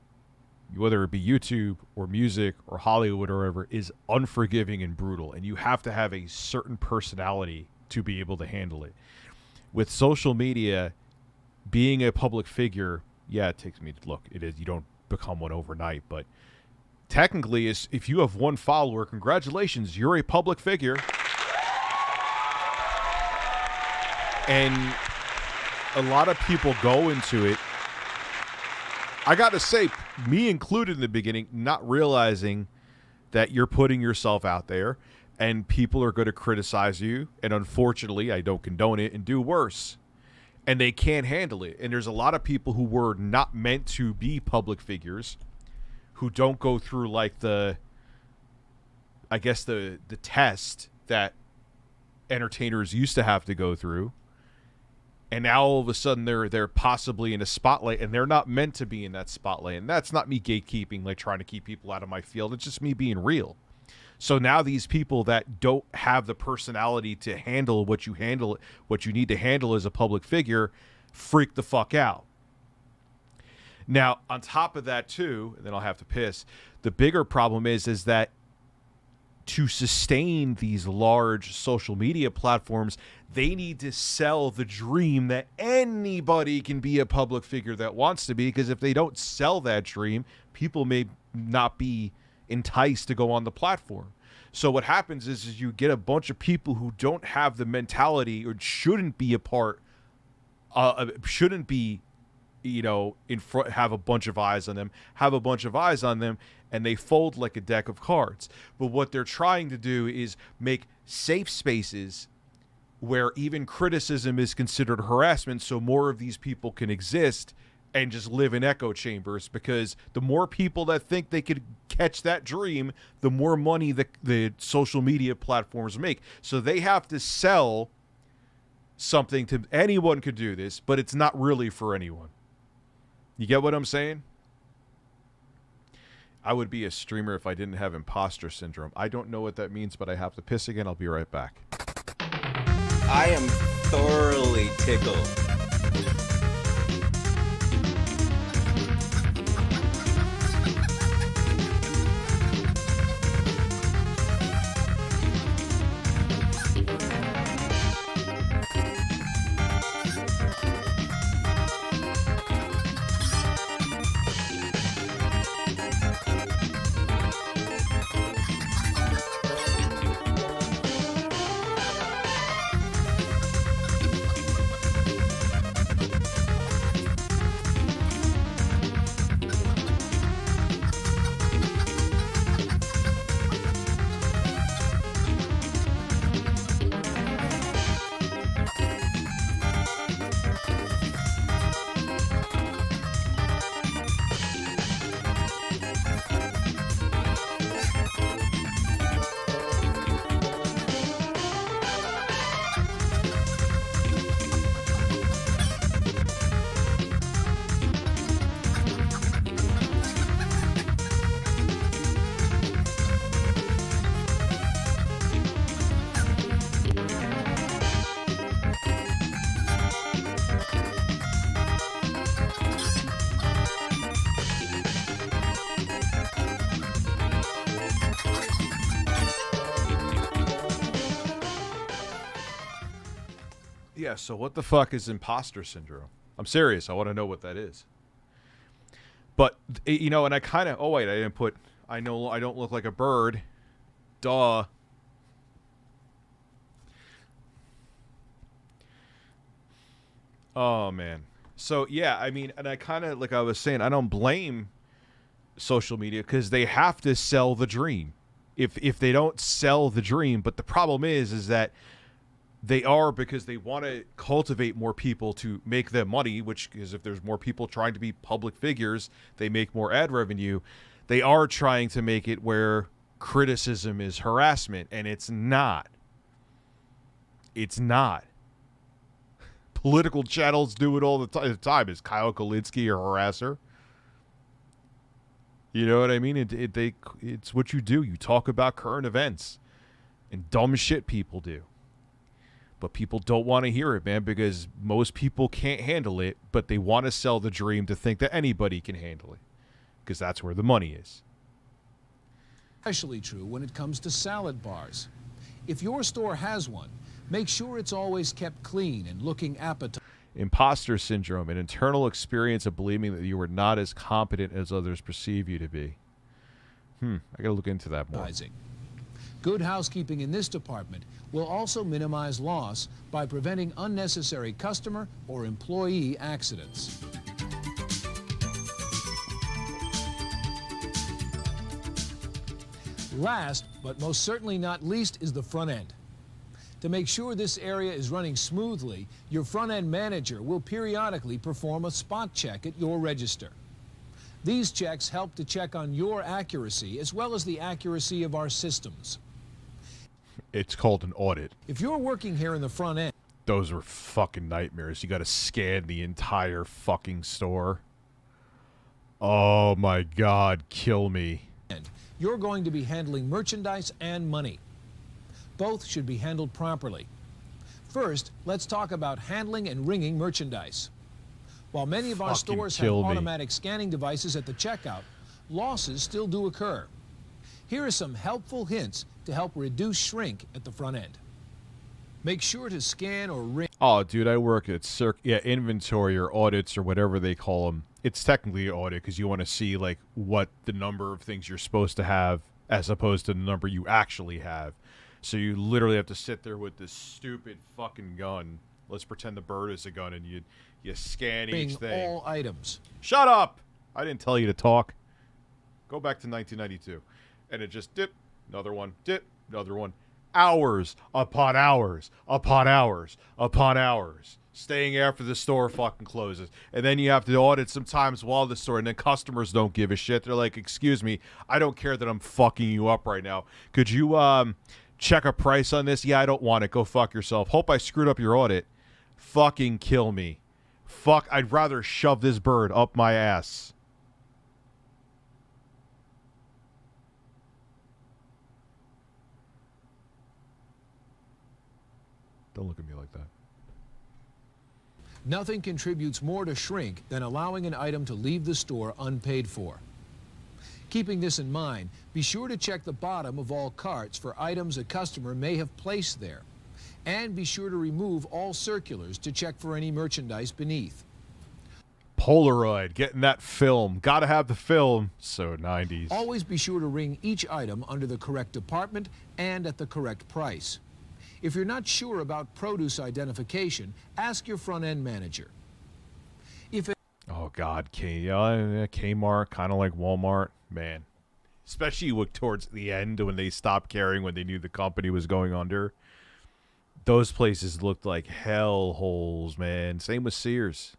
whether it be YouTube or music or Hollywood or whatever, is unforgiving and brutal, and you have to have a certain personality to be able to handle it. With social media, being a public figure, yeah, it takes me to look. It is, you don't become one overnight, but technically, if you have one follower, congratulations, you're a public figure. And a lot of people go into it, I gotta say, me included in the beginning, not realizing that you're putting yourself out there and people are going to criticize you, and unfortunately, I don't condone it, and do worse. And they can't handle it. And there's a lot of people who were not meant to be public figures who don't go through like the test that entertainers used to have to go through. And now all of a sudden they're possibly in a spotlight, and they're not meant to be in that spotlight. And that's not me gatekeeping, like trying to keep people out of my field. It's just me being real. So now these people that don't have the personality to handle what you need to handle as a public figure, freak the fuck out. Now, on top of that too, and then I'll have to piss, the bigger problem is that to sustain these large social media platforms, they need to sell the dream that anybody can be a public figure that wants to be, because if they don't sell that dream, people may not be enticed to go on the platform. So what happens is you get a bunch of people who don't have the mentality, or shouldn't be a part, shouldn't be, in front, have a bunch of eyes on them, and they fold like a deck of cards. But what they're trying to do is make safe spaces where even criticism is considered harassment, so more of these people can exist and just live in echo chambers, because the more people that think they could catch that dream, the more money the social media platforms make. So they have to sell something to anyone could do this, but it's not really for anyone. You get what I'm saying? I would be a streamer if I didn't have imposter syndrome. I don't know what that means, but I have to piss again. I'll be right back. I am thoroughly tickled. Yeah, so what the fuck is imposter syndrome? I'm serious. I want to know what that is. But, you know, and I kind of... Oh, wait, I didn't put... I know I don't look like a bird. Duh. Oh, man. So, yeah, I mean, and I kind of, like I was saying, I don't blame social media because they have to sell the dream. If they don't sell the dream, but the problem is that they are, because they want to cultivate more people to make them money, which is, if there's more people trying to be public figures, they make more ad revenue. They are trying to make it where criticism is harassment, and it's not. It's not. Political channels do it all the time. Is Kyle Kulinski a harasser? You know what I mean? It's what you do. You talk about current events and dumb shit people do. But people don't want to hear it, man, because most people can't handle it, but they want to sell the dream to think that anybody can handle it, because that's where the money is. Especially true when it comes to salad bars. If your store has one, make sure it's always kept clean and looking appetizing. Imposter syndrome, an internal experience of believing that you are not as competent as others perceive you to be. I gotta look into that more. Good housekeeping in this department will also minimize loss by preventing unnecessary customer or employee accidents. Last, but most certainly not least, is the front end. To make sure this area is running smoothly, your front-end manager will periodically perform a spot check at your register. These checks help to check on your accuracy as well as the accuracy of our systems. It's called an audit. If you're working here in the front end... Those are fucking nightmares. You gotta scan the entire fucking store. Oh my God, kill me. You're going to be handling merchandise and money. Both should be handled properly. First, let's talk about handling and ringing merchandise. While many of our stores have automatic scanning devices at the checkout, losses still do occur. Here are some helpful hints to help reduce shrink at the front end. Make sure to scan or ring. Oh, dude, I work at inventory or audits or whatever they call them. It's technically an audit because you want to see like what the number of things you're supposed to have as opposed to the number you actually have. So you literally have to sit there with this stupid fucking gun. Let's pretend the bird is a gun, and you scan each thing. All items. Shut up! I didn't tell you to talk. Go back to 1992. And it just dip, another one, dip, another one. Hours upon hours upon hours upon hours. Staying after the store fucking closes. And then you have to audit sometimes while the store, and then customers don't give a shit. They're like, excuse me, I don't care that I'm fucking you up right now. Could you, check a price on this? Yeah, I don't want it. Go fuck yourself. Hope I screwed up your audit. Fucking kill me. Fuck, I'd rather shove this bird up my ass. Don't look at me like that. Nothing contributes more to shrink than allowing an item to leave the store unpaid for. Keeping this in mind, be sure to check the bottom of all carts for items a customer may have placed there. And be sure to remove all circulars to check for any merchandise beneath. Polaroid, getting that film. Gotta have the film. So 90s. Always be sure to ring each item under the correct department and at the correct price. If you're not sure about produce identification, ask your front-end manager. Oh, God, Kmart, kind of like Walmart. Man, especially towards the end when they stopped caring, when they knew the company was going under. Those places looked like hell holes, man. Same with Sears.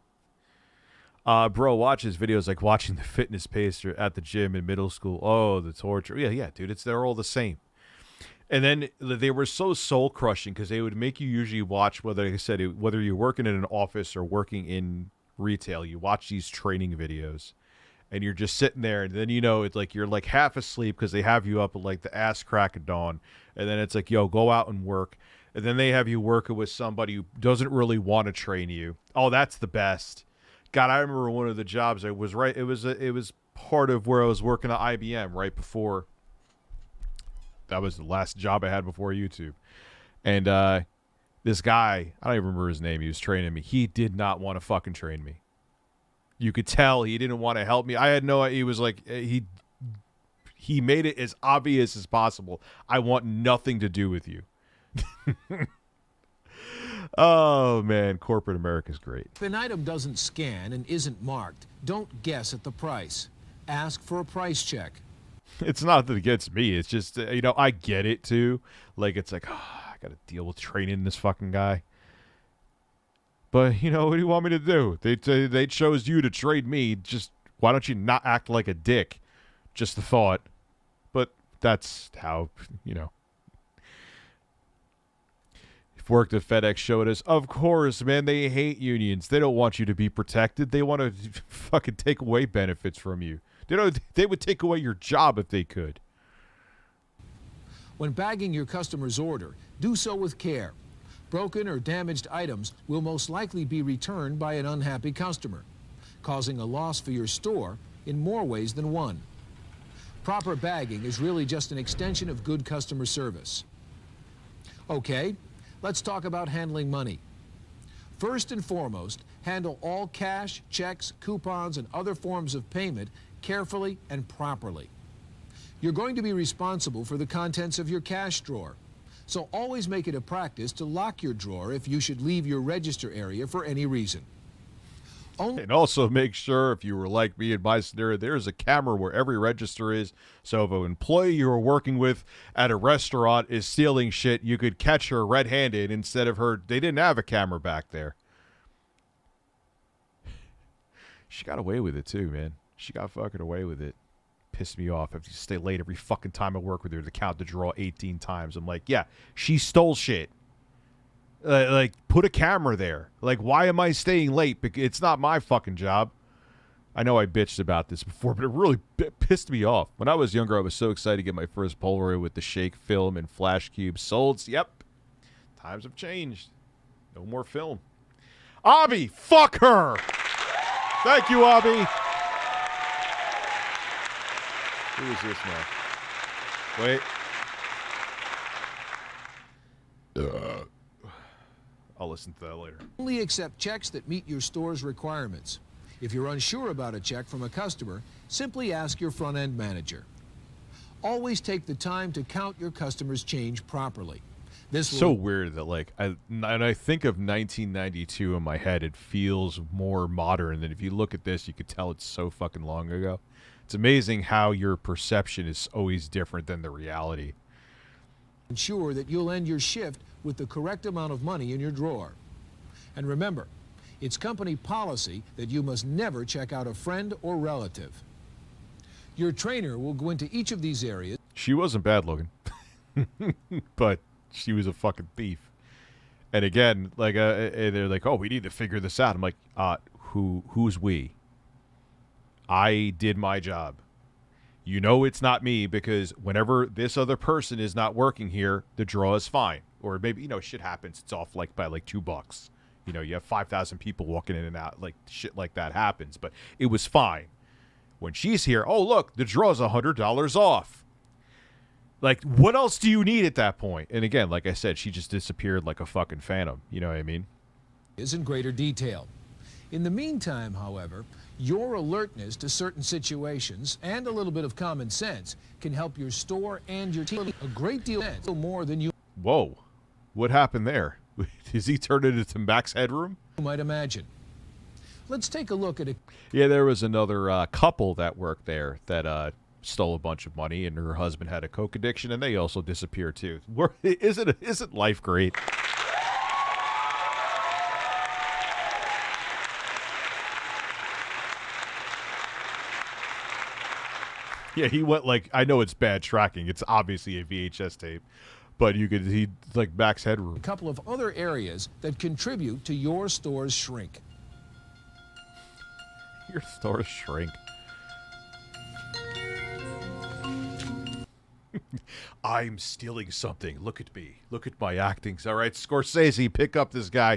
Bro, watch his videos like watching the fitness pacer at the gym in middle school. Oh, the torture. Yeah, dude, they're all the same. And then they were so soul-crushing because they would make you usually watch, whether you're working in an office or working in retail, you watch these training videos. And you're just sitting there, and then it's like you're like half asleep because they have you up at like the ass crack of dawn. And then it's like, yo, go out and work. And then they have you working with somebody who doesn't really want to train you. Oh, that's the best. God, I remember one of the jobs it was part of where I was working at IBM right before. That was the last job I had before YouTube. And This guy, I don't even remember his name, he was training me. He did not want to fucking train me. You could tell he didn't want to help me. I had no idea. He was like, he made it as obvious as possible. I want nothing to do with you. Oh, man. Corporate America's great. If an item doesn't scan and isn't marked, don't guess at the price. Ask for a price check. It's not that it gets me. It's just, you know, I get it, too. Like, it's like, oh, I got to deal with training this fucking guy. But, you know, what do you want me to do? They chose you to trade me. Just, why don't you not act like a dick? Just the thought. But that's how, you know. Worked at FedEx showed us, of course, man, they hate unions. They don't want you to be protected. They want to fucking take away benefits from you. They would take away your job if they could. When bagging your customer's order, do so with care. Broken or damaged items will most likely be returned by an unhappy customer, causing a loss for your store in more ways than one. Proper bagging is really just an extension of good customer service. Okay. Let's talk about handling money. First and foremost, handle all cash, checks, coupons, and other forms of payment carefully and properly. You're going to be responsible for the contents of your cash drawer, so always make it a practice to lock your drawer if you should leave your register area for any reason. And also make sure, if you were like me in my scenario, there's a camera where every register is. So if an employee you were working with at a restaurant is stealing shit, you could catch her red-handed instead of her. They didn't have a camera back there. She got away with it too, man. She got fucking away with it. Pissed me off. I have to stay late every fucking time I work with her to count the draw 18 times. I'm like, yeah, she stole shit. Like, put a camera there. Like, why am I staying late? It's not my fucking job. I know I bitched about this before, but it really pissed me off. When I was younger, I was so excited to get my first Polaroid with the shake film and flash cube. Sold. Yep. Times have changed. No more film. Abby, fuck her. Thank you, Abby. Who is this now? Wait. I'll listen to that later. Only accept checks that meet your store's requirements. If you're unsure about a check from a customer, simply ask your front-end manager. Always take the time to count your customer's change properly. This so weird that, like, I think of 1992 in my head, it feels more modern than if you look at this, you could tell it's so fucking long ago. It's amazing how your perception is always different than the reality. Ensure that you'll end your shift with the correct amount of money in your drawer. And remember, it's company policy that you must never check out a friend or relative. Your trainer will go into each of these areas. She wasn't bad looking, but she was a fucking thief. And again, like they're like, oh, we need to figure this out. I'm like, who's we? I did my job. You know it's not me, because whenever this other person is not working here, the draw is fine. Or maybe, you know, shit happens. It's off like by like $2. You know, you have 5,000 people walking in and out. Like, shit like that happens. But it was fine. When she's here, oh, look, the draw's $100 off. Like, what else do you need at that point? And again, like I said, she just disappeared like a fucking phantom. You know what I mean? Is in greater detail. In the meantime, however, your alertness to certain situations and a little bit of common sense can help your store and your team a great deal more than you. Whoa. What happened there? Is he turned it into Max Headroom? You might imagine. Let's take a look at it. Yeah, there was another couple that worked there that stole a bunch of money, and her husband had a coke addiction, and they also disappeared too. Isn't life great? Yeah, he went like, I know it's bad tracking. It's obviously a VHS tape. But he like Max Headroom. A couple of other areas that contribute to your store's shrink. Your store's shrink. I'm stealing something. Look at me. Look at my acting. All right, Scorsese, pick up this guy.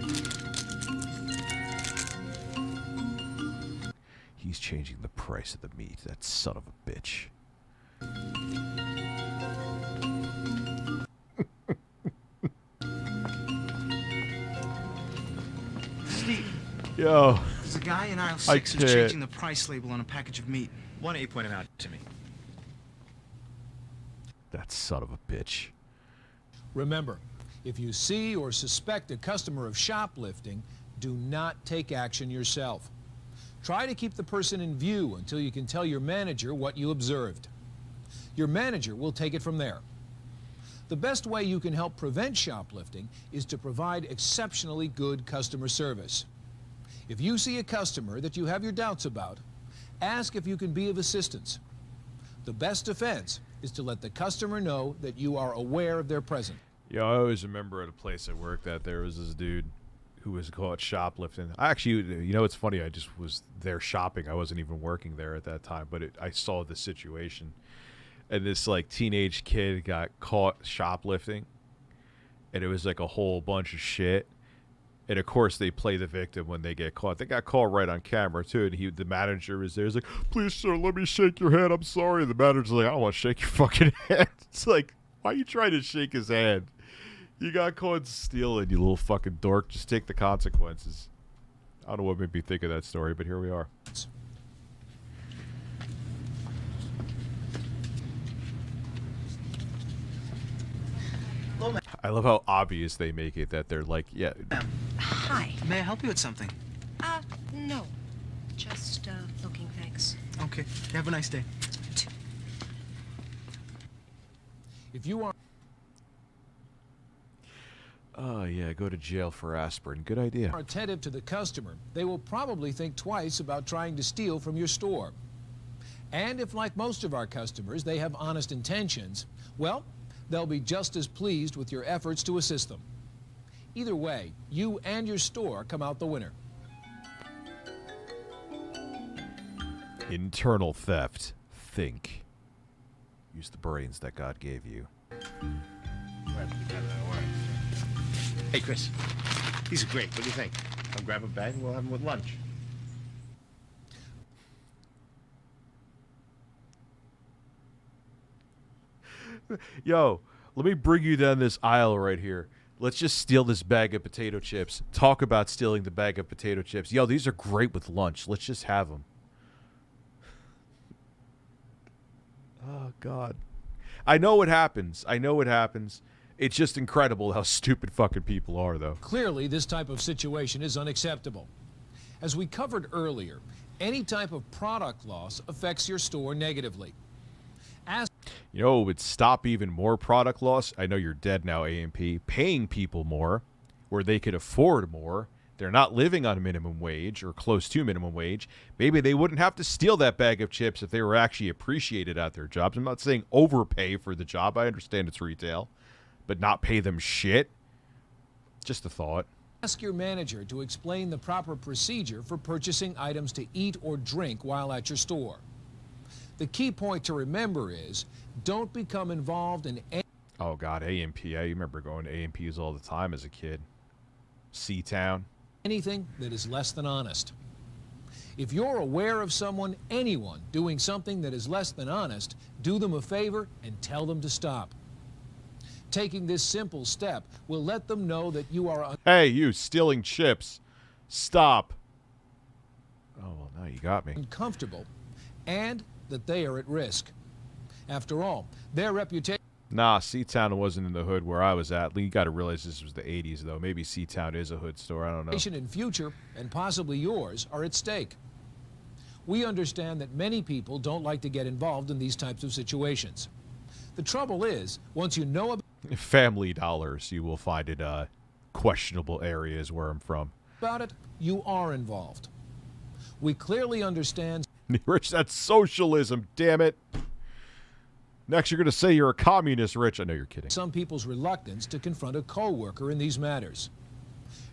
He's changing the price of the meat. That son of a bitch. Steve. Yo. There's a guy in aisle 6 who's can't. changing the price label on a package of meat. Why don't you point him out to me? That son of a bitch. Remember, if you see or suspect a customer of shoplifting, do not take action yourself. Try to keep the person in view until you can tell your manager what you observed. Your manager will take it from there. The best way you can help prevent shoplifting is to provide exceptionally good customer service. If you see a customer that you have your doubts about, ask if you can be of assistance. The best defense is to let the customer know that you are aware of their presence. Yeah, I always remember at a place I worked at, there was this dude who was caught shoplifting. I actually, you know, it's funny, I just was there shopping. I wasn't even working there at that time, but I saw the situation. And this, like, teenage kid got caught shoplifting. And it was, like, a whole bunch of shit. And, of course, they play the victim when they get caught. They got caught right on camera, too. And the manager was there. He's like, please, sir, let me shake your hand. I'm sorry. The manager's like, I don't want to shake your fucking hand. It's like, why are you trying to shake his hand? You got caught stealing, you little fucking dork. Just take the consequences. I don't know what made me think of that story, but here we are. I love how obvious they make it that they're like, yeah. Hi. May I help you with something? No. Just, looking, thanks. Okay. Have a nice day. If you are... Oh, yeah, go to jail for aspirin. Good idea. Are attentive to the customer, they will probably think twice about trying to steal from your store. And if, like most of our customers, they have honest intentions, well, they'll be just as pleased with your efforts to assist them. Either way, you and your store come out the winner. Internal theft. Think. Use the brains that God gave you. Hey, Chris. These are great. What do you think? I'll grab a bag and we'll have them with lunch. Yo, let me bring you down this aisle right here. Let's just steal this bag of potato chips. Talk about stealing the bag of potato chips. Yo, these are great with lunch. Let's just have them. Oh, God. I know what happens. I know what happens. It's just incredible how stupid fucking people are, though. Clearly, this type of situation is unacceptable. As we covered earlier, any type of product loss affects your store negatively. You know what would stop even more product loss? I know you're dead now, A&P. Paying people more, where they could afford more. They're not living on minimum wage or close to minimum wage. Maybe they wouldn't have to steal that bag of chips if they were actually appreciated at their jobs. I'm not saying overpay for the job. I understand it's retail. But not pay them shit? Just a thought. Ask your manager to explain the proper procedure for purchasing items to eat or drink while at your store. The key point to remember is, don't become involved in any... Oh, God, A&P. I remember going to A&Ps all the time as a kid. C-Town. Anything that is less than honest. If you're aware of someone, anyone, doing something that is less than honest, do them a favor and tell them to stop. Taking this simple step will let them know that you are... Hey, you, stealing chips. Stop. Oh, well, now you got me. ...uncomfortable, and that they are at risk. After all, their reputation... Nah, C-Town wasn't in the hood where I was at. You got to realize this was the 80s, though. Maybe C-Town is a hood store. I don't know. ...in future, and possibly yours, are at stake. We understand that many people don't like to get involved in these types of situations. The trouble is, once you know Family Dollars, you will find it questionable areas where I'm from. About it, you are involved. We clearly understand... Rich, that's socialism, damn it. Next, you're going to say you're a communist, Rich. I know you're kidding. ...some people's reluctance to confront a co-worker in these matters.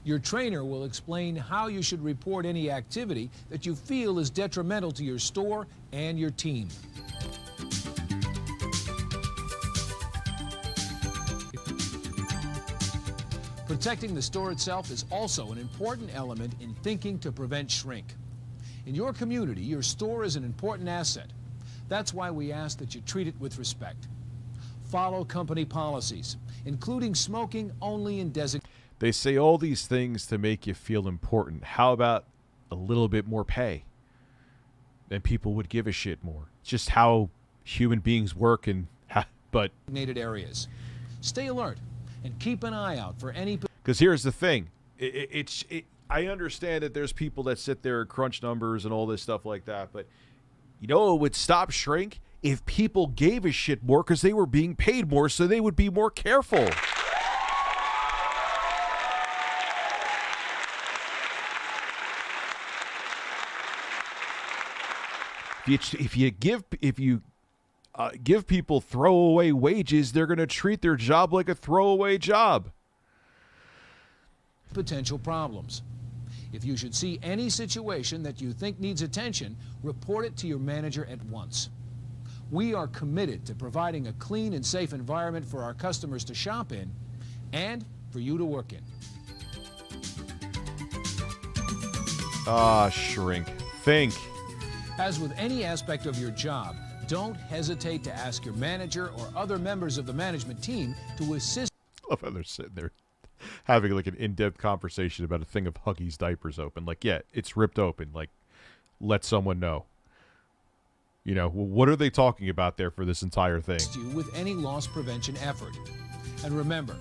Your trainer will explain how you should report any activity that you feel is detrimental to your store and your team. Protecting the store itself is also an important element in thinking to prevent shrink. In your community, your store is an important asset. That's why we ask that you treat it with respect. Follow company policies, including smoking only in designated... They say all these things to make you feel important. How about a little bit more pay? Then people would give a shit more. It's just how human beings work, and but designated areas. Stay alert and keep an eye out for any. Because here's the thing, I understand that there's people that sit there and crunch numbers and all this stuff like that, but you know it would stop shrink if people gave a shit more because they were being paid more, so they would be more careful. If you give people throwaway wages, they're going to treat their job like a throwaway job. Potential problems. If you should see any situation that you think needs attention, report it to your manager at once. We are committed to providing a clean and safe environment for our customers to shop in and for you to work in. Shrink. Think. As with any aspect of your job, don't hesitate to ask your manager or other members of the management team to assist. I love how they're sitting there having like an in-depth conversation about a thing of Huggies diapers open. Like, yeah, it's ripped open. Like, let someone know. You know, what are they talking about there for this entire thing? You with any loss prevention effort. And remember,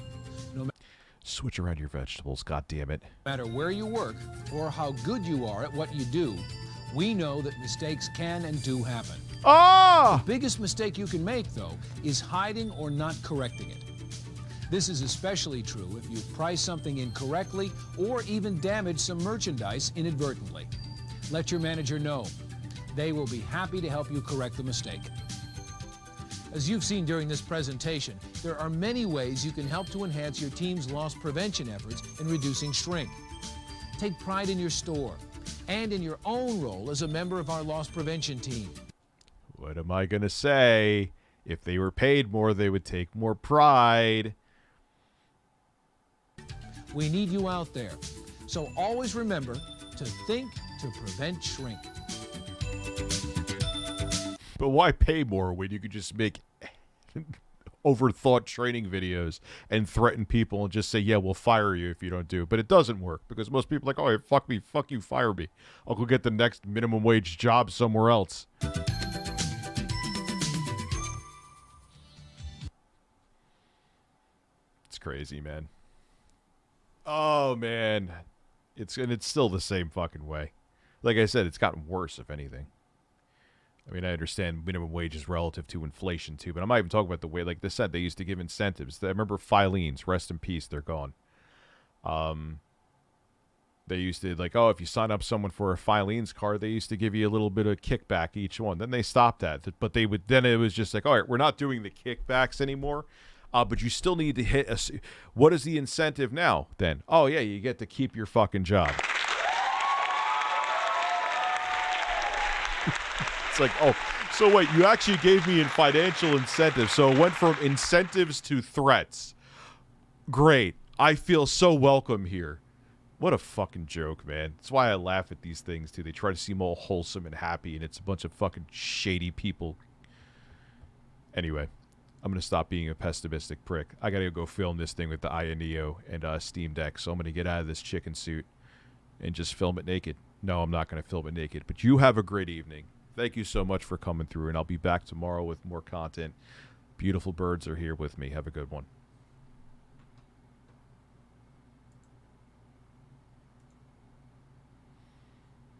switch around your vegetables, God damn it. No matter where you work or how good you are at what you do, we know that mistakes can and do happen. The biggest mistake you can make, though, is hiding or not correcting it. This is especially true if you price something incorrectly or even damage some merchandise inadvertently. Let your manager know. They will be happy to help you correct the mistake. As you've seen during this presentation, there are many ways you can help to enhance your team's loss prevention efforts in reducing shrink. Take pride in your store and in your own role as a member of our loss prevention team. What am I going to say? If they were paid more, they would take more pride. We need you out there. So always remember to think to prevent shrink. But why pay more when you could just make overthought training videos and threaten people and just say, yeah, we'll fire you if you don't do it? But it doesn't work because most people are like, oh, fuck me, fuck you, fire me. I'll go get the next minimum wage job somewhere else. It's crazy, man. Oh, man. It's still the same fucking way. Like I said, it's gotten worse, if anything. I mean, I understand minimum wage is relative to inflation, too, but I'm not even talking about the way, like they said, they used to give incentives. I remember Filene's, rest in peace, they're gone. They used to, like, oh, if you sign up someone for a Filene's card, they used to give you a little bit of kickback each one. Then they stopped that, but they would, then it was just like, all right, we're not doing the kickbacks anymore, but you still need to hit a, what is the incentive now, then? Oh, yeah, you get to keep your fucking job. It's like, oh, so wait, you actually gave me financial incentives, so it went from incentives to threats. Great. I feel so welcome here. What a fucking joke, man. That's why I laugh at these things, too. They try to seem all wholesome and happy, and it's a bunch of fucking shady people. Anyway, I'm going to stop being a pessimistic prick. I got to go film this thing with the Aya Neo and Steam Deck, so I'm going to get out of this chicken suit and just film it naked. No, I'm not going to film it naked, but you have a great evening. Thank you so much for coming through, and I'll be back tomorrow with more content. Beautiful birds are here with me. Have a good one.